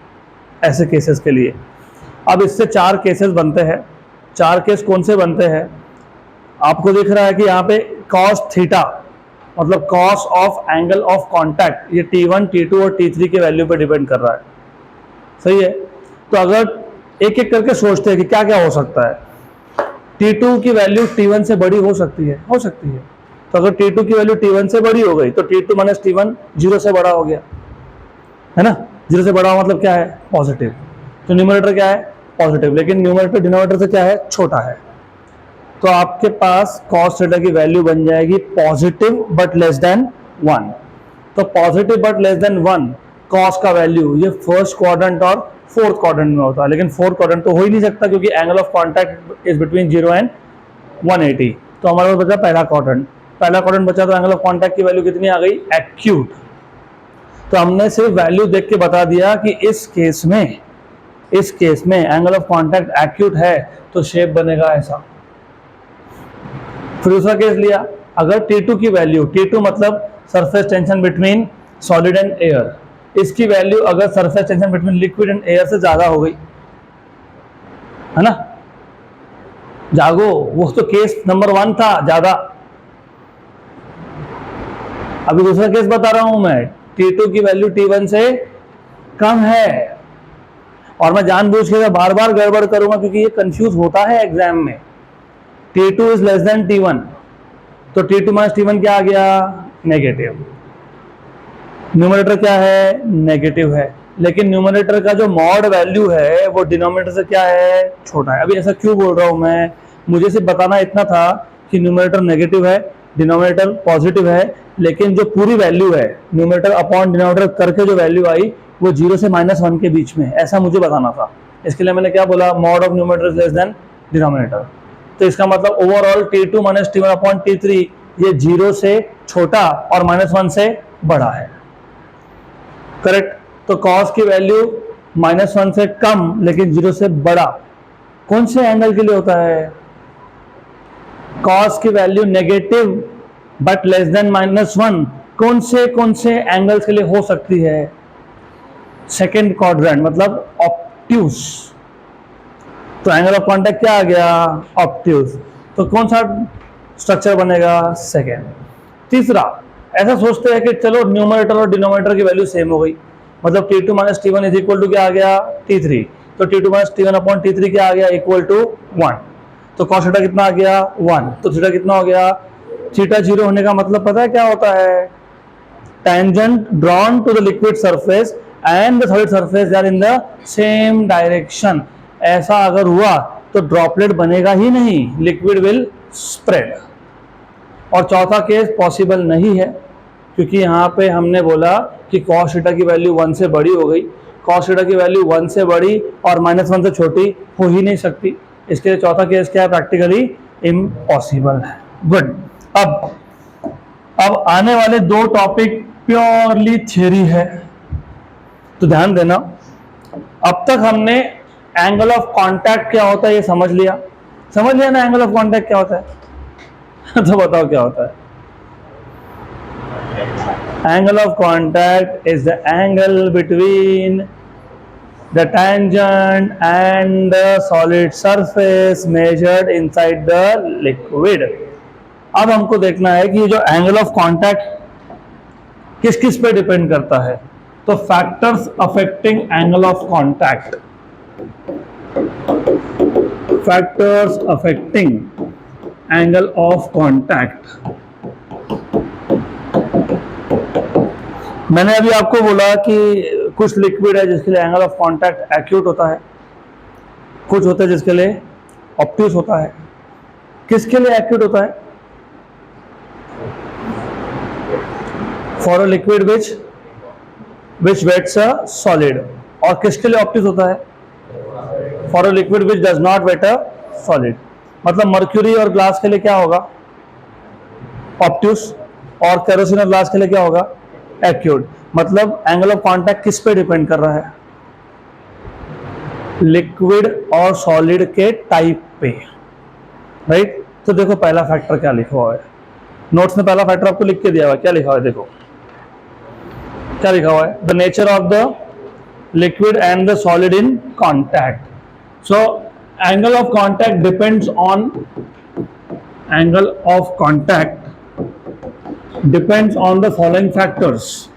ऐसे केसेस के लिए। अब इससे 4 केसेस बनते हैं। 4 केस कौन से बनते हैं? आपको दिख रहा है कि यहाँ पे cos थीटा मतलब cos of angle of contact, ये T1, T2 और T3 के वैल्यू पे डिपेंड कर रहा है। सही है। तो अगर एक एक करके सोचते हैं कि क्या क्या हो सकता है। T2 की वैल्यू T1 से बड़ी हो सकती है, हो सकती है। तो अगर T2 की वैल्यू T1 से बड़ी हो गई तो T2 माइनस T1 जीरो से बड़ा हो गया, है ना। जीरो से बड़ा मतलब क्या है? पॉजिटिव। तो न्यूमरेटर क्या है? पॉजिटिव, लेकिन न्यूमरेटर डिनोमिनेटर से क्या है? छोटा है। तो आपके पास cos थीटा की वैल्यू बन जाएगी पॉजिटिव बट लेस देन 1। तो positive but less than 1 cos का वैल्यू ये फर्स्ट क्वाड्रेंट और फोर्थ क्वाड्रेंट में होता है, लेकिन फोर्थ क्वाड्रेंट तो हो ही नहीं सकता क्योंकि angle of contact is between 0 and 180। तो हमारे पास बचा पहला क्वाड्रेंट। पहला क्वाड्रेंट बचा तो एंगल ऑफ कॉन्टैक्ट की वैल्यू कितनी आ गई? एक्यूट। तो हमने सिर्फ वैल्यू देख के बता दिया कि इस केस में एंगल ऑफ कॉन्टैक्ट एक्यूट है तो शेप बनेगा ऐसा। फिर दूसरा केस लिया, अगर T2 की वैल्यू, T2 मतलब surface tension between solid and air, इसकी वैल्यू अगर surface tension between liquid and air से ज्यादा हो गई, है ना, जागो, वो तो केस नंबर 1 था ज्यादा। अभी दूसरा केस बता रहा हूं मैं, T2 की वैल्यू T1 से कम है, और मैं जानबूझ के बार बार गड़बड़ करूंगा क्योंकि ये कंफ्यूज होता है एग्जाम में। T2 is less than T1, तो T2 माइनस T1 क्या आ गया? नेगेटिव। न्यूमरेटर क्या है? नेगेटिव है, लेकिन न्यूमरेटर का जो मॉड वैल्यू है वो डिनोमिनेटर से क्या है? छोटा है। अभी ऐसा क्यों बोल रहा हूं मैं? मुझे सिर्फ बताना इतना था कि न्यूमरेटर नेगेटिव है, डिनोमिनेटर पॉजिटिव है, लेकिन जो पूरी वैल्यू है न्यूमरेटर अपॉन डिनोमिनेटर करके जो वैल्यू आई वो 0 से -1 के बीच में, ऐसा मुझे बताना था। इसके लिए मैंने क्या बोला? Mod of numerator less than denominator. तो इसका मतलब overall T2 minus T1 upon T3 ये 0 से छोटा और -1 से बड़ा है। करेक्ट। तो cos की वैल्यू -1 से कम लेकिन 0 से बड़ा कौन से एंगल के लिए होता है? cos की value negative but less than -1 कौन से एंगल्स के लिए हो सकती है? सेकेंड क्वाड्रेंट मतलब ऑब्ट्यूस। तो एंगल ऑफ कॉन्टैक्ट क्या आ गया? ऑब्ट्यूस। तो कौन सा स्ट्रक्चर बनेगा? सेकेंड। तीसरा, ऐसा सोचते हैं कि चलो न्यूमरेटर और डिनोमिनेटर की वैल्यू सेम हो गई, मतलब T2 minus T1 is equal to क्या आ गया? T3। तो T2 minus T1 upon T3 क्या आ गया? Equal to 1। तो cos थीटा कितना आ गया? 1। तो थीटा कितना हो गया? थीटा 0 होने का मतलब पता है क्या होता है? Tangent drawn to the liquid surface and the solid surface are in the same direction. ऐसा अगर हुआ तो ड्रॉपलेट बनेगा ही नहीं, लिक्विड विल स्प्रेड। और चौथा केस पॉसिबल नहीं है क्योंकि यहाँ पे हमने बोला कि cos थीटा की वैल्यू 1 से बड़ी हो गई। cos थीटा की वैल्यू 1 से बड़ी और -1 से छोटी हो ही नहीं सकती। इसके लिए चौथा केस क्या है? प्रैक्टिकली इम्पॉसिबल है। गुड। अब आने वाले 2 टॉपिक प्योरली थ्योरी है, तो ध्यान देना। अब तक हमने एंगल ऑफ कॉन्टैक्ट क्या होता है ये समझ लिया ना? एंगल ऑफ कॉन्टैक्ट क्या होता है? तो बताओ क्या होता है? Angle of contact is the angle between the tangent and the solid surface measured inside the liquid. अब हमको देखना है कि ये जो एंगल ऑफ कॉन्टैक्ट किस किस पे डिपेंड करता है। तो factors affecting angle of contact, factors affecting angle of contact. मैंने अभी आपको बोला कि कुछ लिक्विड है जिसके लिए एंगल ऑफ कॉन्टैक्ट एक्यूट होता है, कुछ होता है जिसके लिए ऑब्ट्यूस होता है। किसके लिए एक्यूट होता है? For a liquid which wets a solid. और किसके लिए ऑब्ट्यूस होता है? For a liquid which does not wet a solid. मतलब मर्क्यूरी और ग्लास के लिए क्या होगा? ऑब्ट्यूस। और केरोसिन और ग्लास के लिए क्या होगा? एक्यूट। मतलब एंगल ऑफ कॉन्टैक्ट किस पे डिपेंड कर रहा है? लिक्विड और सॉलिड के टाइप पे, राइट। तो देखो पहला फैक्टर क्या लिखा हुआ है नोट्स में, पहला फैक्टर आपको लिख के दिया हुआ है। क्या लिखा हुआ है? देखो क्या लिखा हुआ है? The nature of the liquid and the solid in contact. So angle of contact depends on the following factors.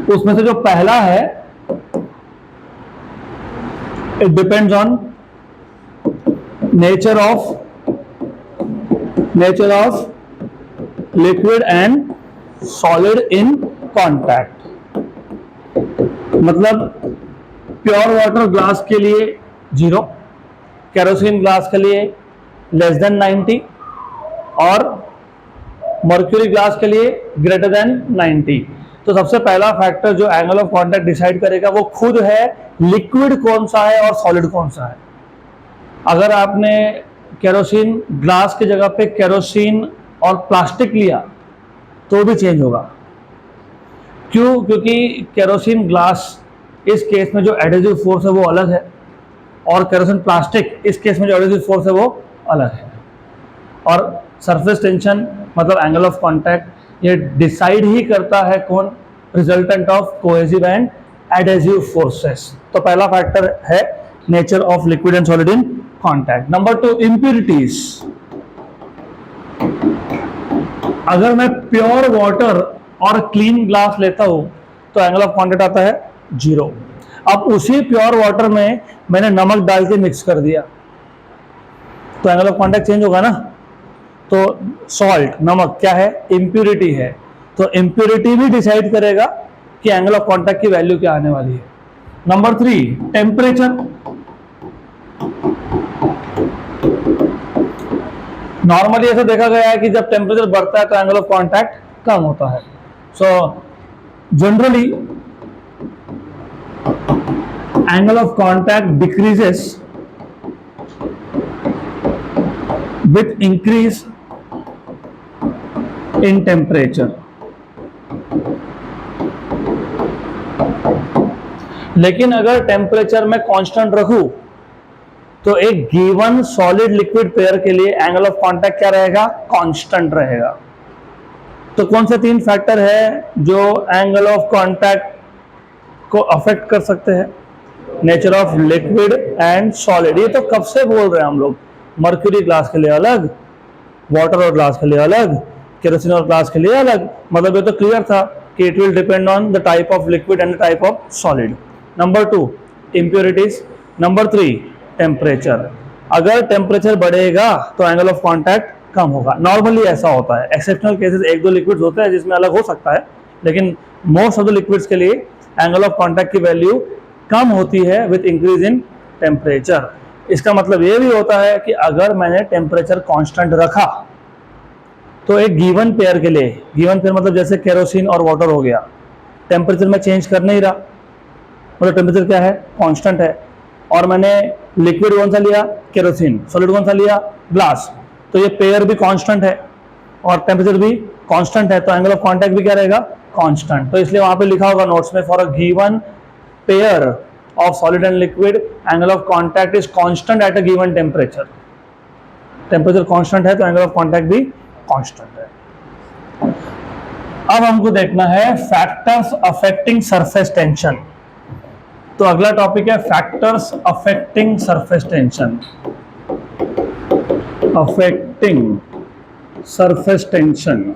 उसमें से जो पहला है, it depends on nature of liquid and solid in contact. मतलब प्योर वाटर ग्लास के लिए 0, kerosene glass के लिए लेस देन 90 और मर्क्यूरी ग्लास के लिए ग्रेटर देन 90. तो सबसे पहला फैक्टर जो एंगल ऑफ कांटेक्ट डिसाइड करेगा वो खुद है लिक्विड कौन सा है और सॉलिड कौन सा है. अगर आपने केरोसिन ग्लास की जगह पे केरोसिन और प्लास्टिक लिया तो भी चेंज होगा. क्यों? क्योंकि केरोसिन ग्लास इस केस में जो एडहेसिव फोर्स है वो अलग है और केरोसिन प्लास्टिक इस केस में जो एडहेसिव फोर्स है वो अलग है. और सरफेस टेंशन मतलब एंगल ऑफ कांटेक्ट ये डिसाइड ही करता है कौन? Resultant of cohesive and adhesive forces. तो पहला फैक्टर है nature of liquid and solid in contact. Number 2, impurities. अगर मैं प्योर वाटर और क्लीन ग्लास लेता हूं तो एंगल ऑफ कांटेक्ट आता है 0. अब उसी प्योर वाटर में मैंने नमक डाल के मिक्स कर दिया तो एंगल ऑफ कांटेक्ट चेंज होगा ना. तो सॉल्ट, नमक क्या है? इम्प्यूरिटी है. तो इम्प्यूरिटी भी डिसाइड करेगा कि एंगल ऑफ कांटेक्ट की वैल्यू क्या आने वाली है. Number 3, temperature. नॉर्मली ऐसा देखा गया है कि जब टेम्परेचर बढ़ता है तो एंगल ऑफ कांटेक्ट कम होता है. So generally angle of contact decreases with increase in temperature. लेकिन अगर टेम्परेचर में कांस्टेंट रखूं तो एक गिवन सॉलिड लिक्विड पेयर के लिए एंगल ऑफ कांटेक्ट क्या रहेगा? कांस्टेंट रहेगा. तो कौन से 3 फैक्टर है जो एंगल ऑफ कांटेक्ट को अफेक्ट कर सकते हैं? Nature of liquid and solid. ये तो कब से बोल रहे हैं हम लोग. मर्क्यूरी ग्लास के लिए अलग, वाटर और ग्लास के लिए अलग, केरोसिन और ग्लास के लिए अलग. मतलब ये तो क्लियर था कि it will depend on the type of liquid and the type of solid. Number 2, impurities. Number 3, temperature. अगर टेम्परेचर बढ़ेगा तो एंगल ऑफ कांटेक्ट कम होगा. नॉर्मली ऐसा होता है. एक्सेप्शनल केसेस 1-2 लिक्विड्स होते हैं जिसमें अलग हो सकता है, लेकिन मोस्ट ऑफ द लिक्विड्स के लिए एंगल ऑफ कांटेक्ट की वैल्यू कम होती है विद इंक्रीज इन टेम्परेचर. इसका मतलब ये भी होता है कि अगर मैंने टेम्परेचर कांस्टेंट रखा तो एक गिवन पेयर के लिए, गिवन पेयर मतलब जैसे केरोसिन और वाटर हो गया, टेम्परेचर में चेंज कर नहीं रहा, मतलब टेम्परेचर क्या है? कांस्टेंट है. और मैंने लिक्विड कौन सा लिया? केरोसिन. सॉलिड कौन सा लिया? ग्लास. तो ये पेयर भी कांस्टेंट है और टेम्परेचर भी कांस्टेंट है, तो एंगल ऑफ कांटेक्ट भी क्या रहेगा? कांस्टेंट. तो इसलिए वहां पे लिखा होगा नोट्स में, for a given pair of solid and liquid angle of contact is constant at a given temperature. Temperature constant है तो एंगल ऑफ कांटेक्ट भी कांस्टेंट है. अब हमको देखना है फैक्टर्स अफेक्टिंग सरफेस टेंशन. तो अगला टॉपिक है factors affecting surface tension. Affecting surface tension.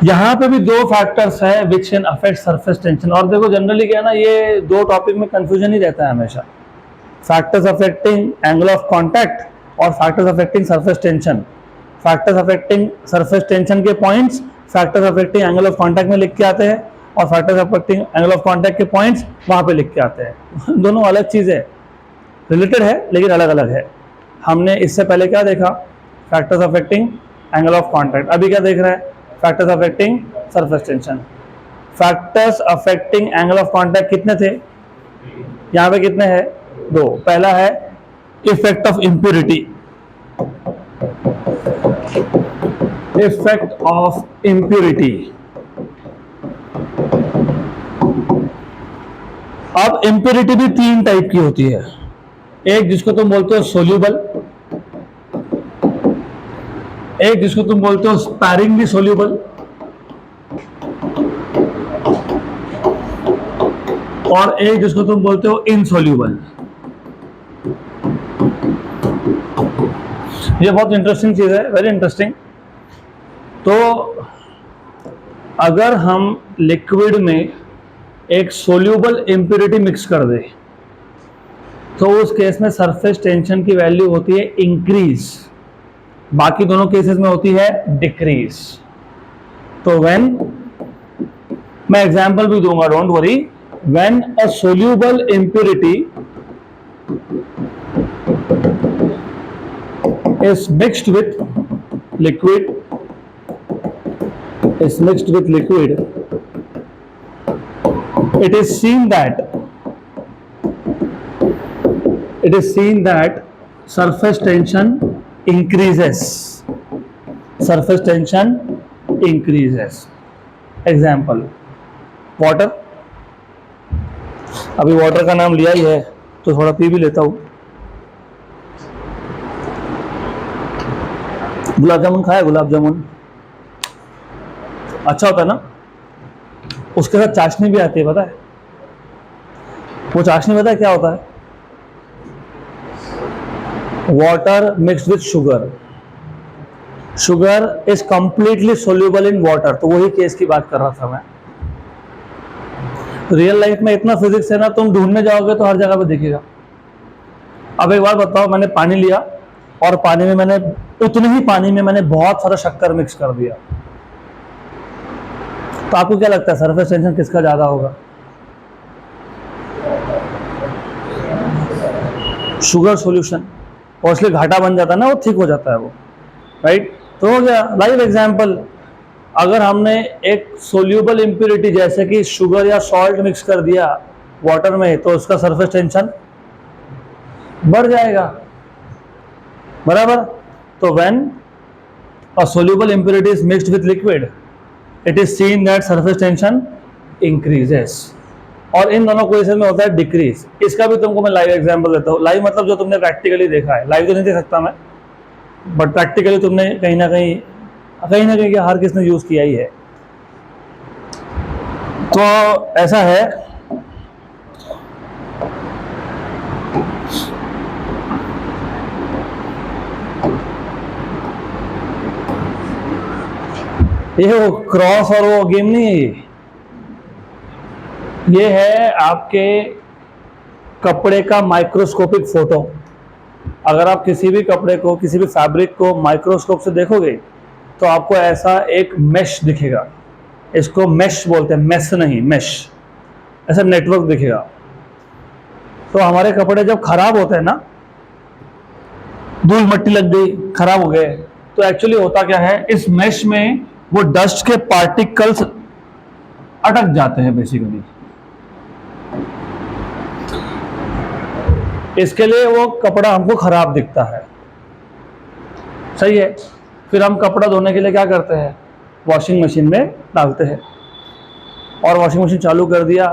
यहाँ पे भी 2 फैक्टर्स है which can affect surface tension. और देखो जनरली क्या है ना, ये 2 टॉपिक में कंफ्यूजन ही रहता है हमेशा. Factors affecting angle of contact और factors affecting surface tension. Factors affecting surface tension के points factors affecting angle of contact में लिख के आते हैं और factors affecting angle of contact के पॉइंट्स वहां पे लिख के आते हैं. दोनों अलग चीज है, रिलेटेड है लेकिन अलग अलग है. हमने इससे पहले क्या देखा? Factors affecting angle of contact. अभी क्या देख रहे हैं? Factors affecting surface tension. Factors affecting angle of contact कितने थे? यहाँ पे कितने हैं? 2. पहला है effect of impurity. Effect of impurity. अब इम्प्यूरिटी भी 3 टाइप की होती है. एक जिसको तुम बोलते हो सोल्यूबल, एक जिसको तुम बोलते हो स्पैरिंगली सोल्यूबल, और एक जिसको तुम बोलते हो इनसोल्यूबल। ये बहुत इंटरेस्टिंग चीज है, वेरी इंटरेस्टिंग। तो अगर हम लिक्विड में एक सोल्यूबल इम्प्योरिटी मिक्स कर दे तो उस केस में सरफेस टेंशन की वैल्यू होती है इंक्रीज, बाकी दोनों केसेस में होती है डिक्रीज। तो व्हेन, मैं एग्जांपल भी दूंगा, don't worry, when a soluble impurity is mixed with liquid, is mixed with liquid, it is seen that surface tension increases, surface tension increases. Example, water, अभी वाटर का नाम लिया ही है तो थोड़ा पी भी लेता हूँ। गुलाब जामुन खाया? गुलाब जामुन अच्छा होता है ना, उसके साथ चाशनी भी आती है, पता है? वो चाशनी पता है क्या होता है? Water mixed with sugar, sugar is completely soluble in water. तो वही केस की बात कर रहा था मैं। रियल लाइफ में इतना फिजिक्स है ना, तुम ढूंढने जाओगे तो हर जगह पे दिखेगा। अब एक बार बताओ, मैंने पानी लिया और पानी में मैंने, उतने ही पानी में मैंने बहुत सारा शक्कर मिक्स कर दिया, तो आपको क्या लगता है सरफेस टेंशन किसका ज्यादा होगा? शुगर सॉल्यूशन, और इसलिए घाटा बन जाता है ना, वो ठीक हो जाता है वो, राइट? तो हो गया लाइव एग्जांपल। अगर हमने एक सोल्यूबल इम्प्योरिटी जैसे कि शुगर या सॉल्ट मिक्स कर दिया वाटर में, तो उसका सरफेस टेंशन बढ़ जाएगा, बराबर? तो when a soluble impurity is mixed with liquid, it is seen that surface tension increases, और इन दोनों केसेस में होता है डिक्रीज। इसका भी तुमको मैं लाइव एग्जांपल देता हूँ। लाइव मतलब जो तुमने प्रैक्टिकली देखा है, लाइव तो नहीं दे सकता मैं, बट प्रैक्टिकली तुमने कहीं ना कहीं क्या हर किसने यूज किया ही है। तो ऐसा है, ये वो क्रॉस और वो गेम नहीं है, ये है आपके कपड़े का माइक्रोस्कोपिक फोटो। अगर आप किसी भी कपड़े को, किसी भी फैब्रिक को माइक्रोस्कोप से देखोगे तो आपको ऐसा एक मेश दिखेगा। इसको मेश बोलते हैं, मेस नहीं, मेश। ऐसा नेटवर्क दिखेगा। तो हमारे कपड़े जब खराब होते हैं ना, धूल मट्टी लग गई, खराब हो गए, तो एक्चुअली होता क्या है, इस मेश में वो डस्ट के पार्टिकल्स अटक जाते हैं बेसिकली। इसके लिए वो कपड़ा हमको खराब दिखता है, सही है। फिर हम कपड़ा धोने के लिए क्या करते हैं, वॉशिंग मशीन में डालते हैं, और वॉशिंग मशीन चालू कर दिया,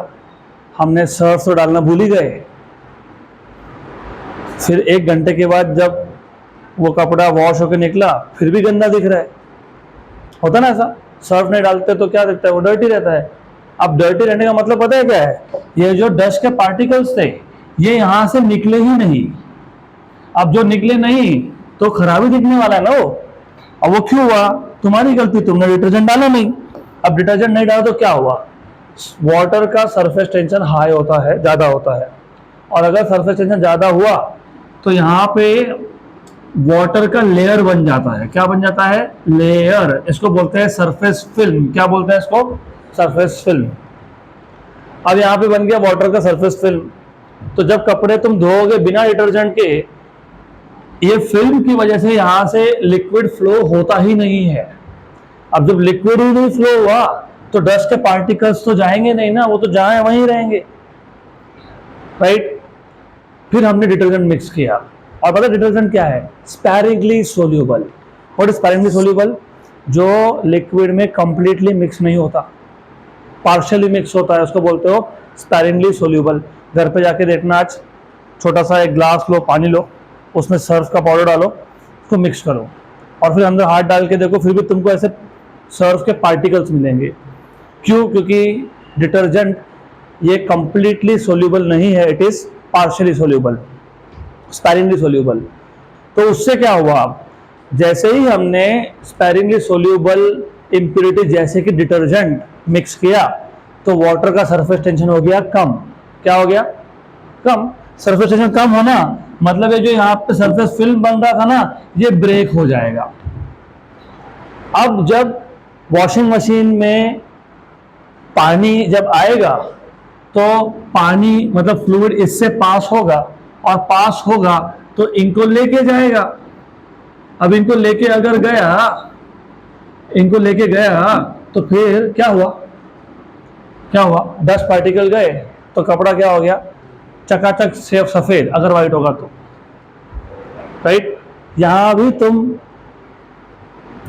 हमने सर्फ तो डालना भूल ही गए। फिर 1 घंटे के बाद जब वो कपड़ा वॉश होकर निकला, फिर भी गंदा दिख रहा है, होता ना ऐसा। सर्फ नहीं डालते तो क्या दिखता है, वो डर्टी रहता है। अब डर्टी रहने का मतलब पता है क्या है, ये जो डस्ट के पार्टिकल्स थे ये यहां से निकले ही नहीं। अब जो निकले नहीं तो खराबी दिखने वाला है ना वो। अब वो क्यों हुआ, तुम्हारी गलती, तुमने डिटर्जेंट डाला नहीं। अब डिटर्जेंट नहीं डाला तो क्या हुआ, वाटर का सरफेस टेंशन हाई होता है, ज्यादा होता है, और अगर सरफेस टेंशन ज्यादा हुआ तो यहाँ पे वाटर का लेयर बन जाता है। क्या बन जाता है, लेयर। इसको बोलते हैं सरफेस फिल्म। क्या बोलते हैं इसको, सरफेस फिल्म। अब यहाँ पे बन गया वाटर का सरफेस फिल्म। तो जब कपड़े तुम धोओगे बिना डिटर्जेंट के, ये फिल्म की वजह से यहां से लिक्विड फ्लो होता ही नहीं है। अब जब लिक्विड ही नहीं फ्लो हुआ तो डस्ट के पार्टिकल्स तो जाएंगे नहीं ना, वो तो जहां है वहीं रहेंगे, राइट? फिर हमने डिटर्जेंट मिक्स किया, और पता डिटर्जेंट क्या है, sparingly soluble. What is sparingly soluble, जो लिक्विड में कंप्लीटली मिक्स नहीं होता, पार्शियली मिक्स होता है, उसको बोलते हो स्पैरिंगली सोल्यूबल। घर पे जाके देखना आज, छोटा सा एक ग्लास लो, पानी लो, उसमें सर्फ का पाउडर डालो, उसको मिक्स करो और फिर अंदर हाथ डाल के देखो, फिर भी तुमको ऐसे सर्फ के पार्टिकल्स मिलेंगे। क्यों? क्योंकि डिटर्जेंट ये कंप्लीटली सोल्यूबल नहीं है, it is partially soluble, sparingly soluble. तो उससे क्या हुआ, जैसे ही हमने स्पैरिंगली सोल्यूबल इम्प्योरिटी जैसे कि डिटर्जेंट मिक्स किया, तो वाटर का सरफेस टेंशन हो गया कम। क्या हो गया? कम। सरफेस टेंशन कम होना मतलब ये जो यहाँ पे सरफेस फिल्म बन रहा था ना, ये ब्रेक हो जाएगा। अब जब वॉशिंग मशीन में पानी जब आएगा, तो पानी मतलब फ्लूइड इससे पास होगा, और पास होगा तो इनको लेके जाएगा। अब इनको लेके अगर गया, इनको लेके गया तो फिर क्या हुआ? क्या हुआ? 10 पार्टिकल गए तो कपड़ा क्या हो गया? चकाचक से सफेद, अगर व्हाइट होगा तो। राइट? यहां भी तुम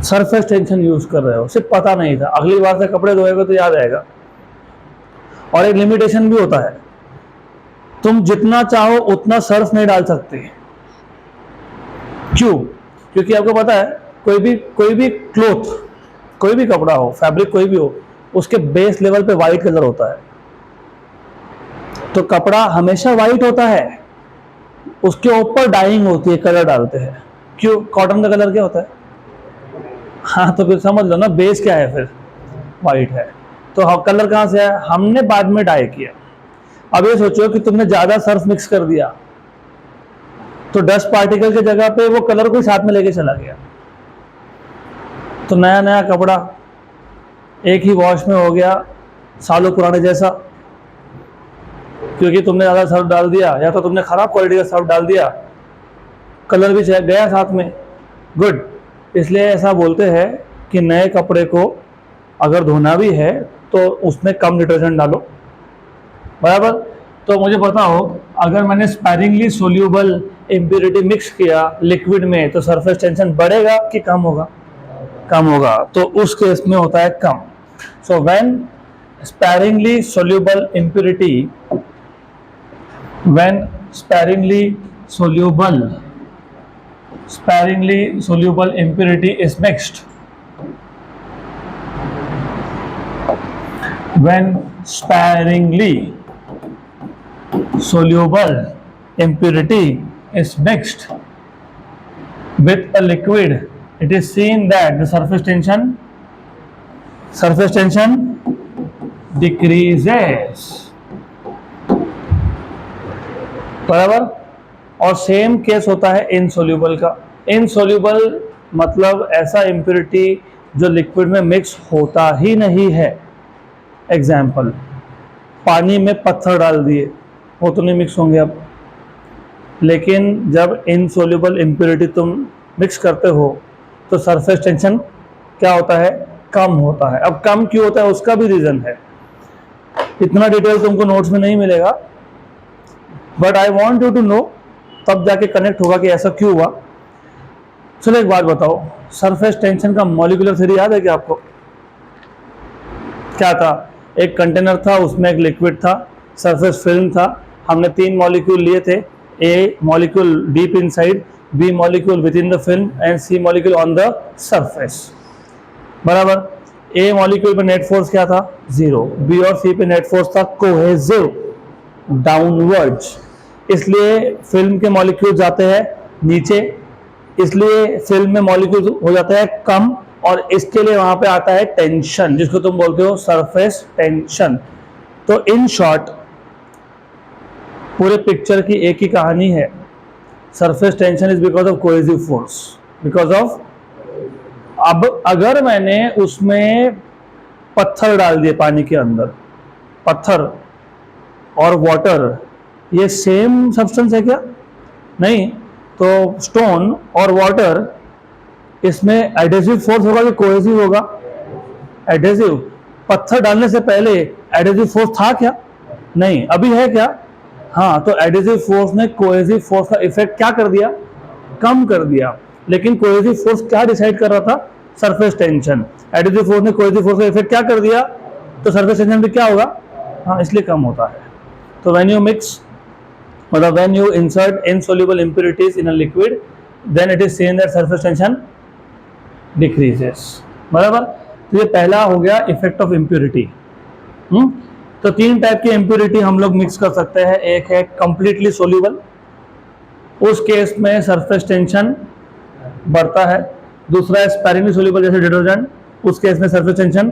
सरफेस टेंशन यूज कर रहे हो, सिर्फ पता नहीं था, अगली बार से कपड़े धोएगा तो याद आएगा। और एक लिमिटेशन भी होता है, तुम जितना चाहो उतना सर्फ नहीं डाल सकते। क्यों? क्योंकि आपको पता है कोई भी क्लोथ, कोई भी कपड़ा हो, फैब्रिक कोई भी हो, उसके बेस लेवल पे वाइट कलर होता है। तो कपड़ा हमेशा वाइट होता है, उसके ऊपर डाइंग होती है, कलर डालते हैं। क्यों? कॉटन का कलर क्या होता है? हाँ, तो फिर समझ लो ना, बेस क्या है, फिर वाइट है। तो कलर कहां से आया? हमने बाद में डाई किया। अब ये सोचो कि तुमने ज्यादा सर्फ मिक्स कर दिया, तो 10 पार्टिकल की जगह पे वो कलर को साथ में लेके चला गया, तो नया नया कपड़ा एक ही वॉश में हो गया सालों पुराने जैसा। क्योंकि तुमने ज्यादा सर्फ डाल दिया, या तो तुमने खराब क्वालिटी का सर्फ डाल दिया, कलर भी गया साथ में। गुड। इसलिए ऐसा बोलते हैं कि नए कपड़े को अगर धोना भी है तो उसमें कम डिटर्जेंट डालो। बराबर? तो मुझे बताओ, अगर मैंने स्पैरिंगली सोल्यूबल इम्प्योरिटी मिक्स किया लिक्विड में, तो सरफेस टेंशन बढ़ेगा कि कम होगा? कम होगा। तो उस केस में होता है कम। So when sparingly soluble impurity, when sparingly soluble impurity is mixed, when sparingly soluble impurity is mixed with a liquid, it is seen that the surface tension decreases। बराबर? और सेम केस होता है insoluble का। Insoluble मतलब ऐसा impurity जो liquid में mix होता ही नहीं है। एग्जाम्पल, पानी में पत्थर डाल दिए, वो तो नहीं मिक्स होंगे अब। लेकिन जब इनसोल्यूबल इम्प्योरिटी तुम मिक्स करते हो तो सरफेस टेंशन क्या होता है? कम होता है। अब कम क्यों होता है उसका भी रीजन है, इतना डिटेल तुमको नोट्स में नहीं मिलेगा, but I want you to know, तब जाके कनेक्ट होगा कि ऐसा क्यों हुआ। चलो एक बात बताओ, सरफेस टेंशन का मॉलिक्यूलर थ्योरी याद है क्या आपको? क्या था? एक कंटेनर था, उसमें एक लिक्विड था, सरफेस फिल्म था, हमने 3 मॉलिक्यूल लिए थे, A molecule deep inside, B molecule within the film and C molecule on the surface. बराबर? ए मॉलिक्यूल पे नेट फोर्स क्या था? 0। बी और सी पे नेट फोर्स था कोहेसिव डाउनवर्ड्स, इसलिए फिल्म के मॉलिक्यूल जाते हैं नीचे, इसलिए फिल्म में मॉलिक्यूल हो जाता है कम, और इसके लिए वहां पे आता है टेंशन, जिसको तुम बोलते हो सरफेस टेंशन। तो इन शॉर्ट पूरे पिक्चर की एक ही कहानी है, surface tension is because of cohesive force, because of. अब अगर मैंने उसमें पत्थर डाल दिए पानी के अंदर, पत्थर और वाटर ये सेम सब्सटेंस है क्या? नहीं। तो स्टोन और वाटर, इसमें एडहेसिव फोर्स होगा कि कोहेसिव होगा? एडहेसिव। पत्थर डालने से पहले एडहेसिव फोर्स था क्या? नहीं। अभी है क्या? हाँ। तो एडहेसिव फोर्स ने कोहेसिव फोर्स का इफेक्ट क्या कर दिया? कम कर दिया। लेकिन कोहेसिव फोर्स क्या डिसाइड कर रहा था? Surface tension. एडहेसिव फोर्स ने कोहेसिव फोर्स का इफेक्ट क्या कर दिया? तो सरफेस टेंशन भी क्या होगा? हाँ, इसलिए कम होता है। तो व्हेन यू मिक्स मतलब when you insert insoluble impurities in a liquid then it is seen that surface tension decreases. बराबर। तो ये पहला हो गया इफेक्ट ऑफ इम्प्योरिटी। तो तीन टाइप की इम्प्योरिटी हम लोग मिक्स कर सकते हैं। एक है कंप्लीटली सोल्यूबल, उस केस में सरफेस टेंशन बढ़ता है। दूसरा है स्पैरिंगली सोल्यूबल जैसे डिटर्जेंट, उस केस में सरफेस टेंशन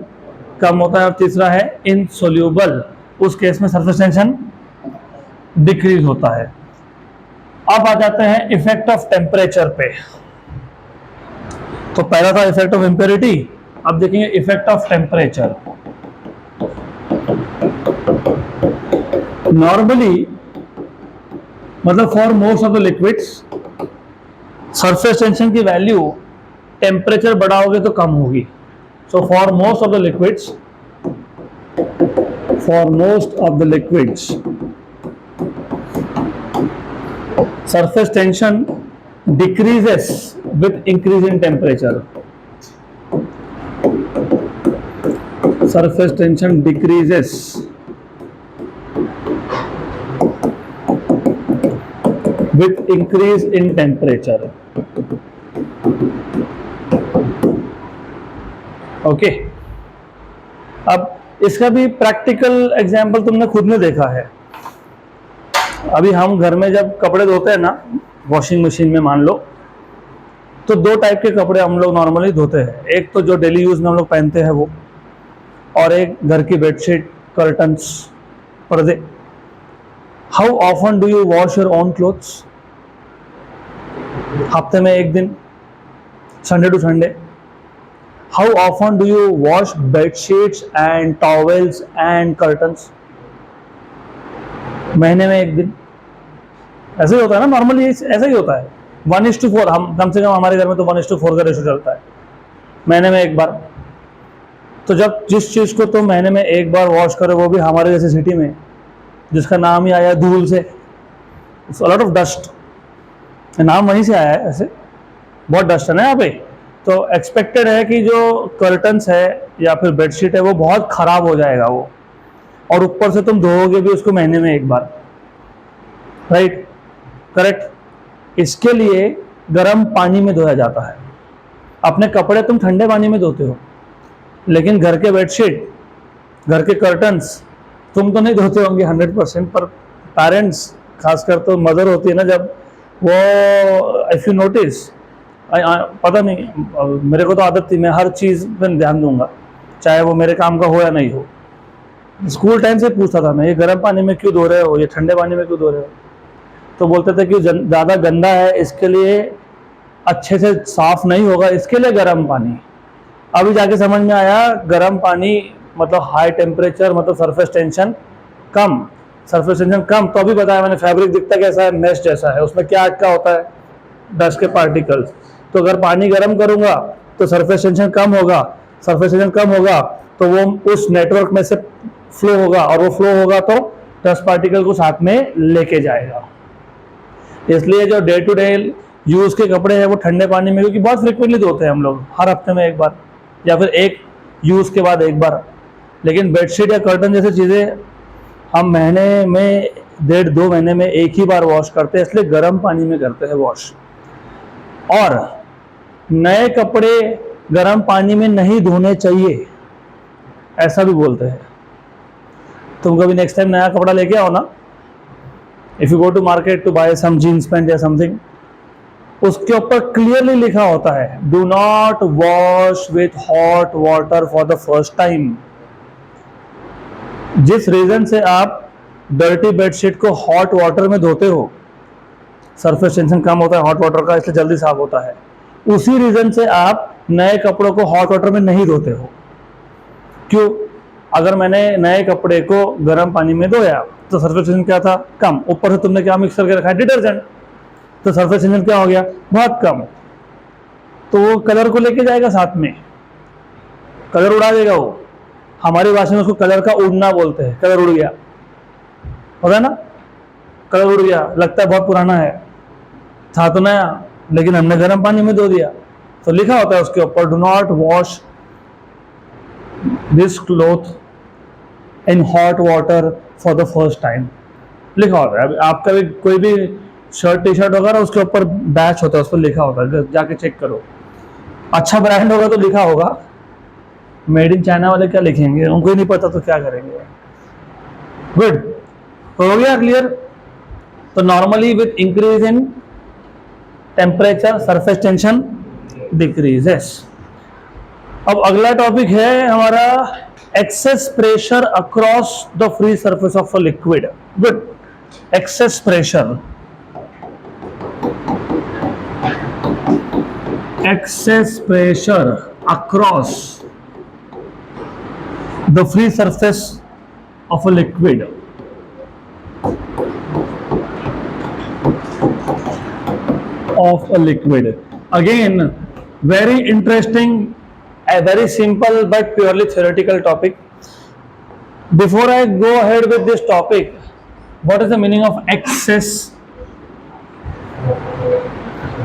कम होता है। और तीसरा है इनसोल्यूबल, उस केस में सरफेस टेंशन डिक्रीज होता है। अब आ जाते हैं इफेक्ट ऑफ टेम्परेचर पे। तो पहला था इफेक्ट ऑफ इम्प्योरिटी, अब देखेंगे इफेक्ट ऑफ टेम्परेचर। नॉर्मली मतलब for most of the liquids surface tension की वैल्यू टेम्परेचर बढ़ाओगे तो कम होगी। So for most of the liquids, surface tension decreases with increase in temperature. Surface tension decreases with increase in temperature. Okay. अब इसका भी practical example तुमने खुद में देखा है। अभी हम घर में जब कपड़े धोते हैं ना वॉशिंग मशीन में मान लो, तो दो टाइप के कपड़े हम लोग नॉर्मली धोते हैं। एक तो जो डेली यूज में हम लोग पहनते हैं वो, और एक घर की बेडशीट, कर्टन्स, पर्दे। How often do you wash your own clothes? हफ्ते में एक दिन, Sunday to Sunday. How often do you wash bedsheets and towels and curtains? महीने में एक दिन। ऐसे ही होता है ना नॉर्मली, ऐसा ही होता है। 1:4, हम कम से कम हमारे घर में तो 1:4 का रेशो चलता है, महीने में एक बार। तो जब जिस चीज़ को तुम महीने में एक बार वॉश करो, वो भी हमारे जैसे सिटी में जिसका नाम ही आया धूल से, लॉट ऑफ डस्ट, नाम वहीं से आया है। ऐसे बहुत डस्ट है ना यहाँ पे। तो एक्सपेक्टेड है कि जो कर्टन्स है या फिर बेडशीट है वो बहुत खराब हो जाएगा वो, और ऊपर से तुम धोओगे भी उसको महीने में एक बार, राइट? करेक्ट। इसके लिए गर्म पानी में धोया जाता है। अपने कपड़े तुम ठंडे पानी में धोते हो, लेकिन घर के बेडशीट, घर के कर्टन्स तुम तो नहीं धोते होंगे 100%, पर पेरेंट्स, खासकर तो मदर होती है ना, जब वो, इफ यू नोटिस, पता नहीं, मेरे को तो आदत थी, मैं हर चीज़ पर ध्यान दूंगा, चाहे वो मेरे काम का हो या नहीं हो। स्कूल टाइम से पूछता था मैं, ये गर्म पानी में क्यों धो रहे हो, ये ठंडे पानी में क्यों धो रहे हो? तो बोलते थे कि ज़्यादा गंदा है, इसके लिए अच्छे से साफ नहीं होगा, इसके लिए गर्म पानी। अभी जाके समझ में आया, गर्म पानी मतलब हाई टेम्परेचर, मतलब सरफेस टेंशन कम। सरफेस टेंशन कम तो अभी बताया मैंने, फैब्रिक दिखता कैसा है, मेश जैसा है, उसमें क्या अटका होता है, डस्ट के पार्टिकल्स। तो अगर पानी गर्म करूंगा तो सरफेस टेंशन कम होगा, सरफेस टेंशन कम होगा तो वो उस नेटवर्क में से फ्लो होगा, और वो फ्लो होगा तो डस्ट पार्टिकल को साथ में लेके जाएगा। इसलिए जो डे टू डे यूज के कपड़े हैं वो ठंडे पानी में, क्योंकि बहुत फ्रिक्वेंटली धोते हैं हम लोग, हर हफ्ते में एक बार या फिर एक यूज के बाद एक बार। लेकिन बेडशीट या कर्टन जैसी चीज़ें हम महीने में 1.5-2 महीने में एक ही बार वॉश करते हैं, इसलिए गर्म पानी में करते हैं वॉश। और नए कपड़े गर्म पानी में नहीं धोने चाहिए, ऐसा भी बोलते हैं। तुम कभी नेक्स्ट टाइम नया कपड़ा लेके आओ ना, if you go to market to buy some jeans pant या समथिंग, उसके ऊपर क्लियरली लिखा होता है, do not wash with hot water for the first time. जिस रीजन से आप डर्टी बेडशीट को हॉट वाटर में धोते हो, सरफेस टेंशन कम होता है हॉट वाटर का, इसलिए जल्दी साफ होता है। उसी रीजन से आप नए कपड़ों को हॉट वाटर में नहीं धोते हो। क्यों? अगर मैंने नए कपड़े को गर्म पानी में धोया तो सरफेस टेंशन क्या था? कम। ऊपर से तुमने क्या मिक्स करके रखा है? डिटर्जेंट। तो सरफेस टेंशन क्या हो गया? बहुत कम। तो वो कलर को लेके जाएगा साथ में, कलर उड़ा देगा वो। हमारी भाषा में उसको कलर का उड़ना बोलते हैं। कलर उड़ गया, होता है ना, कलर उड़ गया, लगता है बहुत पुराना है, था तो नया, लेकिन हमने गर्म पानी में धो दिया। तो लिखा होता है उसके ऊपर, do not wash this cloth in hot water for the first time. लिखा होता है। अब आपका भी कोई भी शर्ट टी शर्ट होगा ना, उसके ऊपर बैच होता है, उस पर लिखा होता है, जाके चेक करो। अच्छा ब्रांड होगा तो लिखा होगा, मेड इन चाइना वाले क्या लिखेंगे, उनको ही नहीं पता तो क्या करेंगे। गुड, हो गया क्लियर। तो normally with increase in temperature surface tension decreases. अब अगला टॉपिक है हमारा excess pressure across the free surface of a liquid. Good, excess pressure, excess pressure across the free surface of a liquid again very interesting, a very simple but purely theoretical topic. Before I go ahead with this topic, what is the meaning of excess?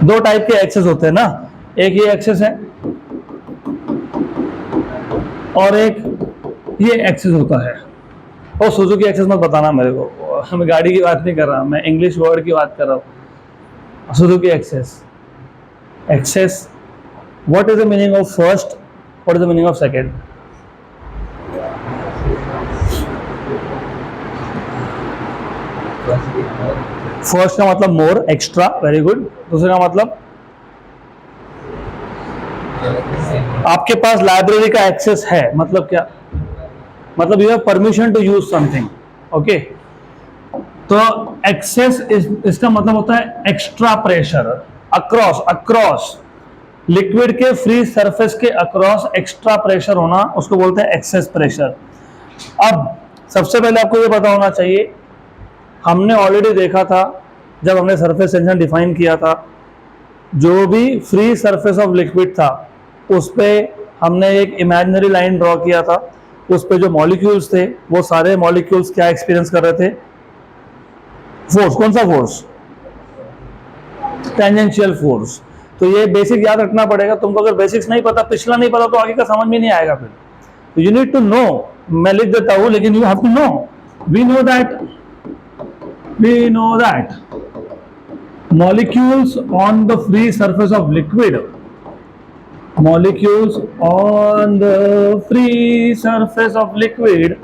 दो type के access होते हैं ना, एक ये access है और एक ये एक्सेस होता है। और सुजुकी एक्सेस मत बताना मेरे को, मैं गाड़ी की बात नहीं कर रहा, मैं इंग्लिश वर्ड की बात कर रहा हूँ। Suzuki access, access, what is the meaning of first, what is the meaning of second? First का मतलब मोर, एक्स्ट्रा, वेरी गुड। दूसरे का मतलब आपके पास लाइब्रेरी का एक्सेस है, मतलब क्या, मतलब you have permission to use something, okay. तो एक्सेस इसका मतलब होता है extra pressure across, across liquid के फ्री सरफेस के अक्रॉस एक्स्ट्रा प्रेशर होना, उसको बोलते हैं एक्सेस प्रेशर। अब सबसे पहले आपको ये पता होना चाहिए, हमने ऑलरेडी देखा था जब हमने सरफेस टेंशन डिफाइन किया था, जो भी फ्री सरफेस ऑफ लिक्विड था उस पे हमने एक इमेजिनरी लाइन ड्रॉ किया था, उस पे जो मॉलिक्यूल्स थे वो सारे मॉलिक्यूल्स क्या एक्सपीरियंस कर रहे थे? फोर्स। कौन सा फोर्स? Tangential force. तो ये बेसिक याद रखना पड़ेगा तुमको, अगर बेसिक्स नहीं पता, पिछला नहीं पता, तो आगे का समझ में नहीं आएगा फिर। तो यू नीड टू नो, मैं लिख देता हूं लेकिन you have to know. We know that molecules on the free surface of liquid, molecules on the free surface of liquid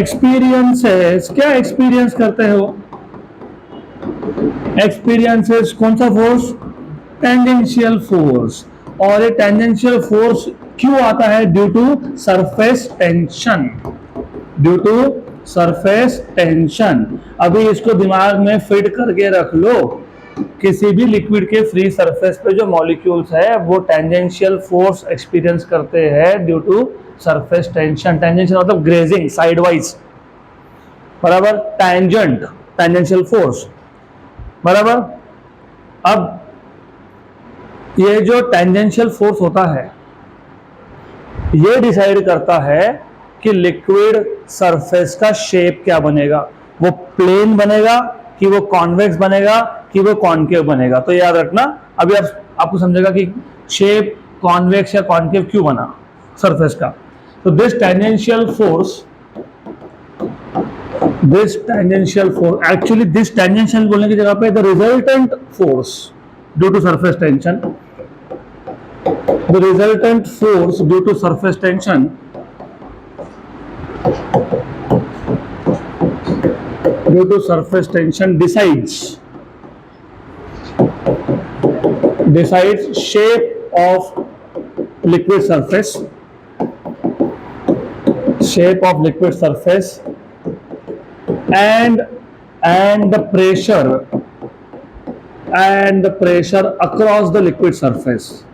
experiences, क्या एक्सपीरियंस करते हो? एक्सपीरियंसेस कौन सा फोर्स? Tangential force. और ये टेंजेंशियल फोर्स क्यों आता है? Due to surface tension, due to surface tension. अभी इसको दिमाग में फिट करके रख लो, किसी भी लिक्विड के फ्री सरफेस पे जो मॉलिक्यूल्स है वो टेंजेंशियल फोर्स एक्सपीरियंस करते हैं due to surface tension. Tangential मतलब ग्रेजिंग, साइडवाइज, बराबर, टेंजेंट, टेंजेंशियल फोर्स, बराबर। अब ये जो टेंजेंशियल फोर्स होता है ये डिसाइड करता है कि लिक्विड सरफेस का शेप क्या बनेगा, वो प्लेन बनेगा कि वो कॉन्वेक्स बनेगा कि वो कॉन्केव बनेगा। तो याद रखना, अभी आपको समझेगा कि शेप कॉन्वेक्स या कॉन्केव क्यों बना सरफेस का। तो this tangential force, actually this tangential बोलने की जगह पे the resultant force due to surface tension, the resultant force due to surface tension due to surface tension decides shape of liquid surface, shape of liquid surface and the pressure across the liquid surface,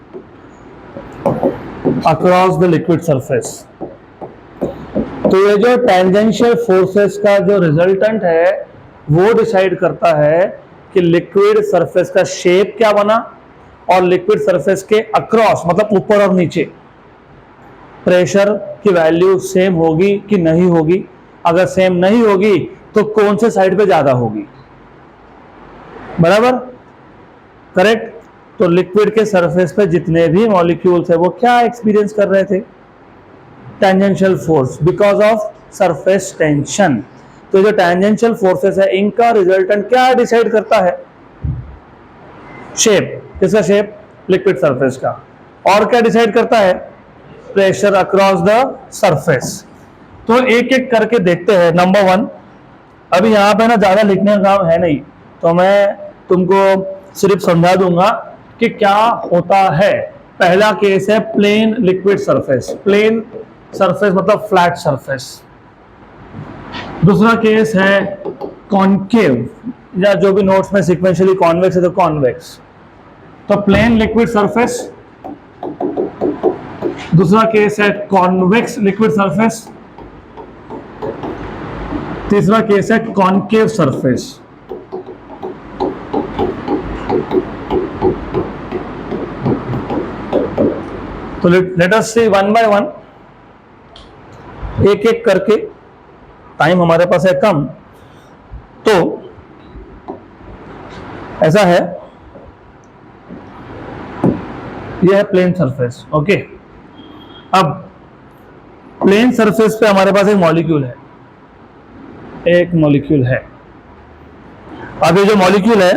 across the liquid surface। तो ये जो tangential forces का जो resultant है वो decide करता है कि लिक्विड सरफेस का शेप क्या बना और लिक्विड सरफेस के अक्रॉस मतलब ऊपर और नीचे प्रेशर की वैल्यू सेम होगी कि नहीं होगी। अगर सेम नहीं होगी तो कौन से साइड पे ज्यादा होगी, बराबर, करेक्ट। तो लिक्विड के सरफेस पे जितने भी मॉलिक्यूल्स है वो क्या एक्सपीरियंस कर रहे थे? Tangential force because of surface tension. तो जो टेंजेंशियल फोर्सेस है इनका रिजल्टेंट क्या डिसाइड करता है? शेप। किसका शेप? लिक्विड सरफेस का। और क्या डिसाइड करता है? Pressure across the surface. तो एक एक करके देखते हैं। नंबर 1, अभी यहाँ पे ना ज्यादा लिखने का काम है नहीं, तो मैं तुमको सिर्फ समझा दूंगा कि क्या होता है। पहला केस है plane liquid surface. Plane surface मतलब फ्लैट सरफेस। दूसरा केस है कॉन्केव, या जो भी नोट्स में सिक्वेंशियली कॉन्वेक्स है तो कॉन्वेक्स। तो प्लेन लिक्विड सरफेस। दूसरा केस है कॉन्वेक्स लिक्विड सरफेस। तीसरा केस है कॉन्केव सरफेस। तो let us see one by one, एक एक करके। टाइम हमारे पास है कम, तो ऐसा है, यह है प्लेन सरफेस। ओके, अब प्लेन सरफेस पे हमारे पास एक मॉलिक्यूल है, एक मॉलिक्यूल है। अब ये जो मॉलिक्यूल है,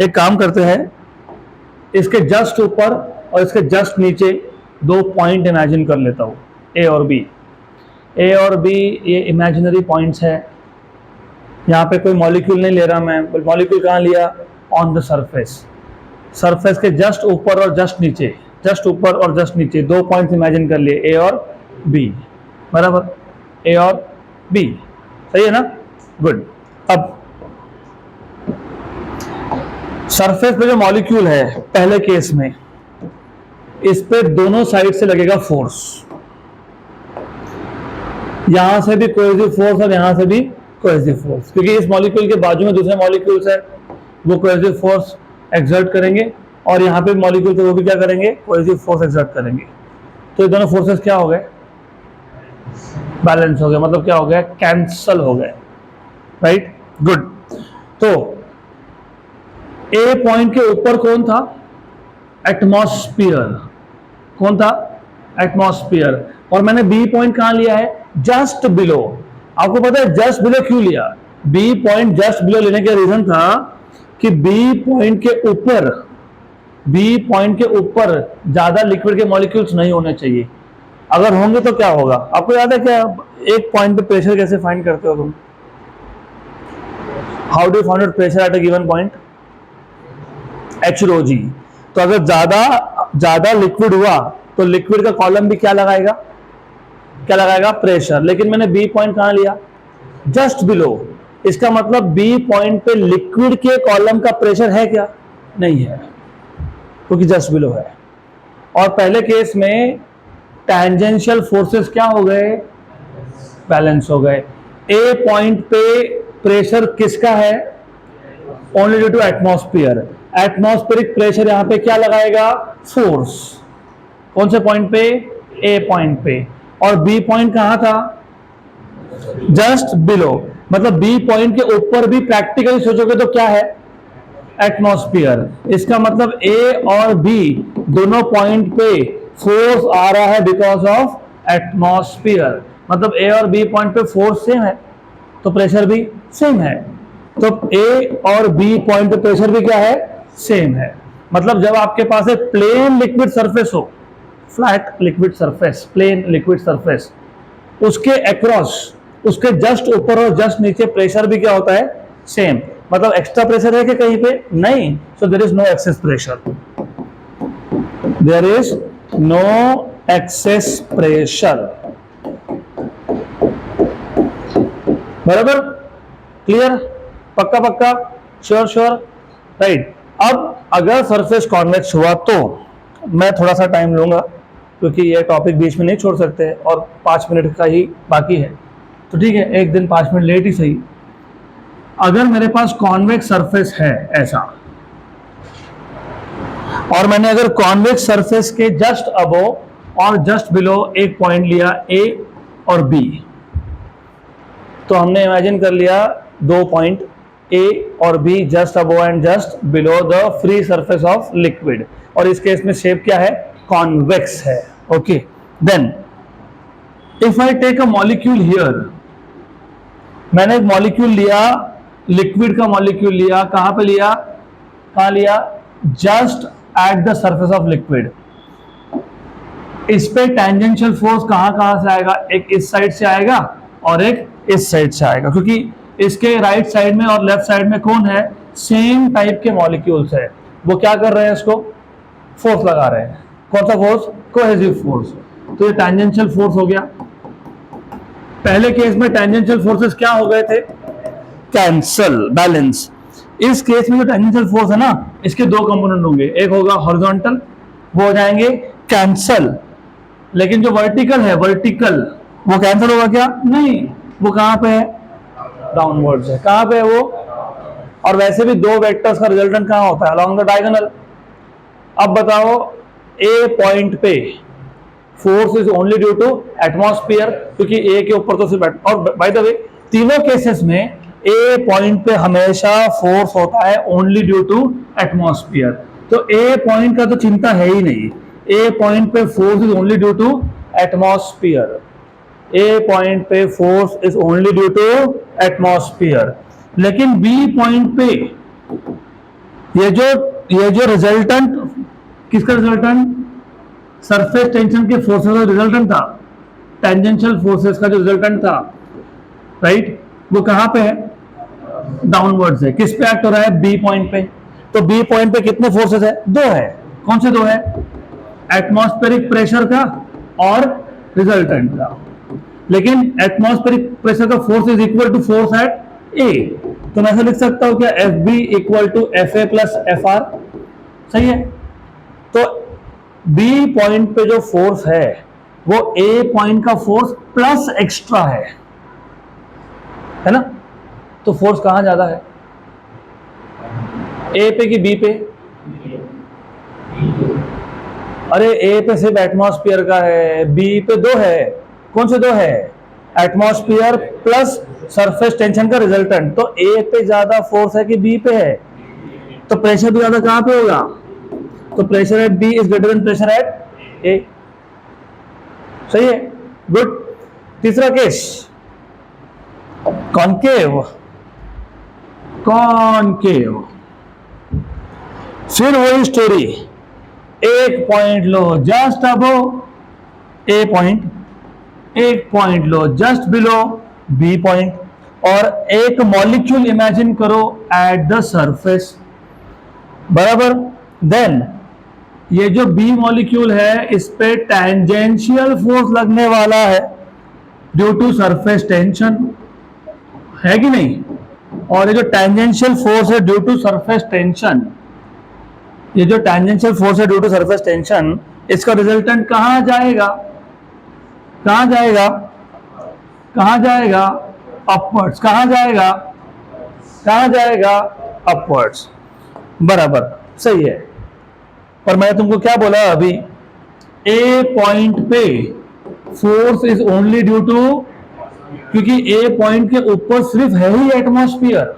एक काम करते हैं, इसके जस्ट ऊपर और इसके जस्ट नीचे दो पॉइंट इमेजिन कर लेता हूं, ए और बी। ए और बी ये इमेजिनरी पॉइंट्स है। यहाँ पे कोई मॉलिक्यूल नहीं ले रहा मैं, मॉलिक्यूल कहाँ लिया? On the surface. सरफेस के जस्ट ऊपर और जस्ट नीचे, जस्ट ऊपर और जस्ट नीचे दो पॉइंट्स इमेजिन कर लिए, ए और बी। बराबर, ए और बी, सही है ना? गुड। अब सरफेस पे जो मॉलिक्यूल है पहले केस में, इस पे दोनों साइड से लगेगा फोर्स। यहां से भी कोहेसिव फोर्स और यहां से भी कोहेसिव फोर्स, क्योंकि इस मॉलिक्यूल के बाजू में दूसरे मॉलिक्यूल्स है, वो कोहेसिव फोर्स एक्सर्ट करेंगे, और यहाँ पे मॉलिक्यूल थे वो भी क्या करेंगे? कोहेसिव फोर्स एक्सर्ट करेंगे। तो ये दोनों फोर्सेस क्या हो गए? बैलेंस हो गए, मतलब क्या हो गया? कैंसल हो गए। Right, good. तो ए पॉइंट के ऊपर कौन था? एटमॉस्फियर। कौन था? एटमॉस्फियर। और मैंने बी पॉइंट कहां लिया है? Just below. आपको पता है जस्ट बिलो क्यों लिया? बी पॉइंट जस्ट बिलो लेने का रीजन था कि बी पॉइंट के ऊपर, बी पॉइंट के ऊपर ज्यादा लिक्विड के मॉलिक्यूल्स नहीं होने चाहिए। अगर होंगे तो क्या होगा? आपको याद है क्या? एक पॉइंट पे प्रेशर कैसे फाइंड करते हो तुम? How do you find out pressure at a given point? HROG। तो अगर ज्यादा लिक्विड हुआ तो लिक्विड का कॉलम भी क्या लगाएगा? क्या लगाएगा? प्रेशर। लेकिन मैंने बी पॉइंट कहां लिया? Just below. इसका मतलब बी पॉइंट पे लिक्विड के कॉलम का प्रेशर है क्या? नहीं है, क्योंकि जस्ट बिलो है। और पहले केस में टैंजेंशियल फोर्सेस क्या हो गए? बैलेंस हो गए। ए पॉइंट पे प्रेशर किसका है? Only due to atmosphere. Atmospheric pressure यहां पे क्या लगाएगा? फोर्स। कौन से पॉइंट पे? ए पॉइंट पे। और बी पॉइंट कहां था? Just below. मतलब बी पॉइंट के ऊपर भी प्रैक्टिकली सोचोगे तो क्या है? एटमॉस्फेयर। इसका मतलब ए और बी दोनों पॉइंट पे फोर्स आ रहा है बिकॉज ऑफ एटमॉस्फेयर। मतलब ए और बी पॉइंट पे फोर्स सेम है, तो प्रेशर भी सेम है। तो ए और बी पॉइंट पे प्रेशर भी क्या है? सेम है। मतलब जब आपके पास एक प्लेन लिक्विड सरफेस हो, flat liquid surface, plane liquid surface, उसके अक्रॉस, उसके जस्ट ऊपर और जस्ट नीचे प्रेशर भी क्या होता है? सेम। मतलब एक्स्ट्रा प्रेशर है कि कहीं पे? नहीं। So there is no excess pressure, there is no excess pressure. बराबर, क्लियर, पक्का पक्का, श्योर श्योर, राइट। अब अगर सरफेस कॉन्वेक्स हुआ तो मैं थोड़ा सा टाइम लूंगा, क्योंकि ये टॉपिक बीच में नहीं छोड़ सकते और 5 मिनट का ही बाकी है, तो ठीक है, एक दिन 5 मिनट लेट ही सही। अगर मेरे पास कॉन्वेक्स सरफेस है ऐसा, और मैंने अगर कॉन्वेक्स सरफेस के जस्ट अबव और जस्ट बिलो एक पॉइंट लिया ए और बी, तो हमने इमेजिन कर लिया दो पॉइंट ए और B just above and just below the free surface of liquid, और इस केस में शेप क्या है? कॉन्वेक्स है। Okay, then if I take a molecule here, मैंने एक मॉलिक्यूल लिया, लिक्विड का मॉलिक्यूल लिया, कहां पे लिया, कहां लिया, just at the surface of liquid. इस पे टेंजेंशियल फोर्स कहां कहां से आएगा, एक इस साइड से आएगा और एक इस साइड से आएगा, क्योंकि इसके राइट साइड में और लेफ्ट साइड में कौन है, सेम टाइप के मॉलिक्यूल्स है। वो क्या कर रहे हैं, इसको फोर्स लगा रहे हैं। कौन सा फोर्स, कोहेसिव फोर्स। तो ये टेंजेंशियल फोर्स हो गया। पहले केस में टेंजेंशियल फोर्सेस क्या हो गए थे, कैंसल, बैलेंस। इस केस में जो टेंजेंशियल फोर्स है ना, इसके दो कंपोनेंट होंगे, एक होगा हॉरिजॉन्टल, वो हो जाएंगे कैंसल, लेकिन जो वर्टिकल है, वर्टिकल वो कैंसिल होगा क्या, नहीं, वो कहां पे है, डाउनवर्ड्स है। कहां पे है वो, और वैसे भी दो वेक्टर्स का रिजल्टेंट कहां होता है, अलोंग द डायगोनल। अब बताओ, ए पॉइंट पे force is only due to atmosphere, क्योंकि ए के ऊपर तो सिर्फ, और बाय द वे तीनों केसेस में ए पॉइंट पे हमेशा फोर्स होता है ओनली ड्यू टू एटमॉस्फेयर। तो ए पॉइंट का तो चिंता है ही नहीं, ए पॉइंट पे force is only due to atmosphere. A point पे force is only due to atmosphere. लेकिन बी पॉइंट पे ये जो रिजल्टेंट, किसका रिजल्टेंट, सरफेस टेंशन के फोर्सेस का रिजल्टेंट था, टेंजेंशियल फोर्सेस का जो रिजल्टेंट था, राइट, वो कहां पे है, डाउनवर्ड्स है। किस पे एक्ट हो रहा है, बी पॉइंट पे। तो बी पॉइंट पे कितने फोर्सेस है, दो है। कौन से दो है, एटमॉस्फेरिक प्रेशर का और रिजल्टेंट का। लेकिन एटमॉस्फेरिक प्रेशर का force is equal to force at A, तो मैं ऐसा लिख सकता हूं क्या, F B equal to F A plus F R. सही है। तो बी पॉइंट पे जो फोर्स है वो ए पॉइंट का फोर्स प्लस एक्स्ट्रा है ना। तो फोर्स कहां ज्यादा है, ए पे कि बी पे, अरे ए पे सिर्फ एटमॉस्फेयर का है, बी पे दो है। कौन से दो है, एटमॉस्फेयर प्लस सरफेस टेंशन का रिजल्टेंट। तो ए पे ज्यादा फोर्स है कि बी पे है, तो प्रेशर भी ज्यादा कहां पे होगा, तो pressure at B is greater than pressure at A. सही है, गुड। तीसरा केस, कॉनकेव, कॉनकेव। फिर वही स्टोरी, एक पॉइंट लो जस्ट अबव ए पॉइंट, एक पॉइंट लो जस्ट बिलो बी पॉइंट, और एक मॉलिक्यूल इमेजिन करो एट द सरफेस, बराबर। देन ये जो बी मॉलिक्यूल है, इस पे टेंजेंशियल फोर्स लगने वाला है ड्यू टू सरफेस टेंशन, है कि नहीं। और ये जो टेंजेंशियल फोर्स है ड्यू टू सरफेस टेंशन, ये जो टेंजेंशियल फोर्स है ड्यू टू सरफेस टेंशन, इसका रिजल्टेंट कहां जाएगा, कहां जाएगा, कहां जाएगा, अपवर्ड्स। कहां जाएगा, कहां जाएगा, अपवर्ड्स, बराबर। सही है। पर मैंने तुमको क्या बोला अभी, ए पॉइंट पे force is only due to, क्योंकि ए पॉइंट के ऊपर सिर्फ है ही एटमॉस्फेयर।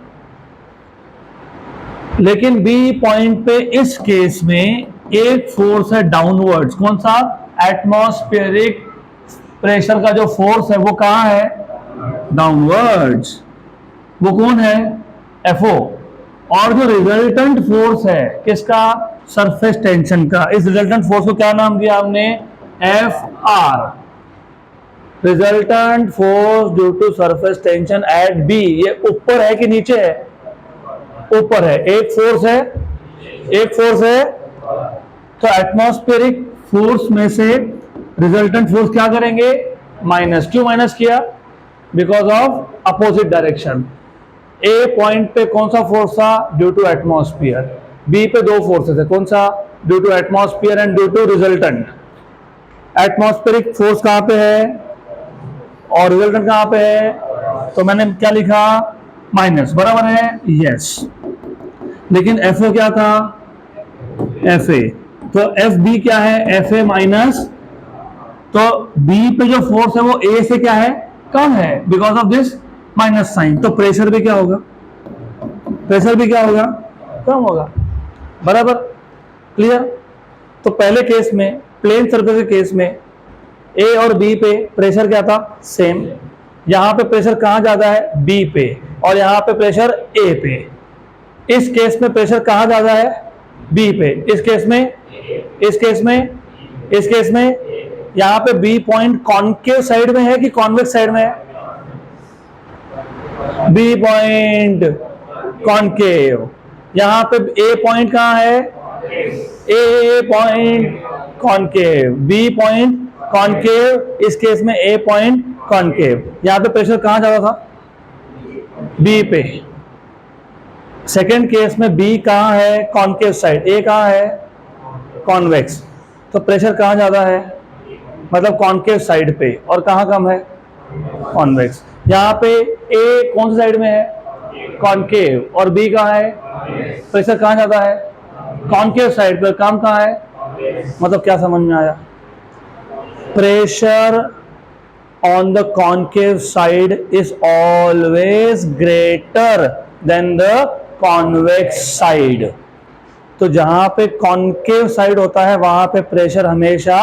लेकिन बी पॉइंट पे इस केस में एक फोर्स है डाउनवर्ड्स। कौन सा, एटमॉस्फेरिक प्रेशर का जो फोर्स है वो कहां है, डाउनवर्ड्स। वो कौन है, एफओ। और जो रिजल्टेंट फोर्स है किसका, सरफेस टेंशन का, इस रिजल्टेंट फोर्स को क्या नाम दिया हमने, F R, resultant force due to surface tension at B. ये ऊपर है कि नीचे है, ऊपर है। एक फोर्स है, एक फोर्स है, तो एटमॉस्फेरिक फोर्स में से रिजल्टेंट फोर्स क्या करेंगे, माइनस। क्यों माइनस किया, because of opposite direction. A point पे कौन सा फोर्स था, ड्यू टू एटमॉस्फेयर। बी पे दो फोर्सेस है, कौन सा, due to atmosphere and due to resultant. Atmospheric force कहां पे है और रिजल्टेंट कहां पे है, तो मैंने क्या लिखा, माइनस, बराबर है, यस। लेकिन एफ ओ क्या था, एफ ए। तो एफ बी क्या है, एफ ए माइनस। तो बी पे जो फोर्स है वो ए से क्या है, कम है, because of this minus sign. तो प्रेशर भी क्या होगा, प्रेशर भी क्या होगा, कम होगा, बराबर, क्लियर। तो पहले केस में, प्लेन सर्फेस के केस में, ए और बी पे प्रेशर क्या था, सेम। यहाँ पे प्रेशर कहाँ ज्यादा है, बी पे, और यहाँ पे प्रेशर ए पे। इस केस में प्रेशर कहाँ ज्यादा है, बी पे। इस केस में यहाँ पे बी पॉइंट कॉन्केव साइड में है कि कॉन्वेक्स साइड में है, बी पॉइंट कॉन्केव। यहाँ पे ए पॉइंट कहाँ है, A point concave, B point concave, इस केस में ए पॉइंट कॉन्केव। यहाँ पे प्रेशर कहाँ ज्यादा था, बी पे। सेकेंड केस में बी कहाँ है, कॉन्केव साइड, ए कहाँ है, कॉन्वेक्स। तो प्रेशर कहाँ ज्यादा है, मतलब कॉन्केव साइड पे, और कहाँ कम है, कॉन्वेक्स। यहाँ पे ए कौन सी साइड में है, कॉन्केव, और बी कहाँ है, प्रेशर कहाँ ज्यादा है, कॉन्केव साइड पे, काम कहाँ है, मतलब क्या समझ में आया, pressure on the concave side is always greater than the convex side. तो जहां पे कॉन्केव साइड होता है वहां पे प्रेशर हमेशा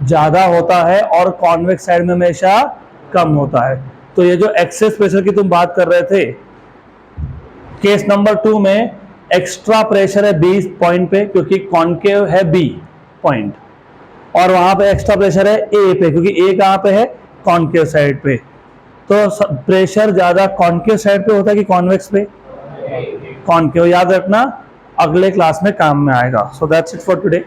ज्यादा होता है और कॉन्वेक्स साइड में हमेशा कम होता है। तो ये जो एक्सेस प्रेशर की तुम बात कर रहे थे, केस नंबर 2 में एक्स्ट्रा प्रेशर है बी पॉइंट पे क्योंकि कॉन्केव है बी पॉइंट, और वहां पे एक्स्ट्रा प्रेशर है ए पे क्योंकि ए कहां पे है, कॉन्केव साइड पे। तो प्रेशर ज्यादा कॉन्केव साइड पे होता है कि कॉन्वेक्स पे, कॉन्केव। याद रखना, अगले क्लास में काम में आएगा। So that's it for today.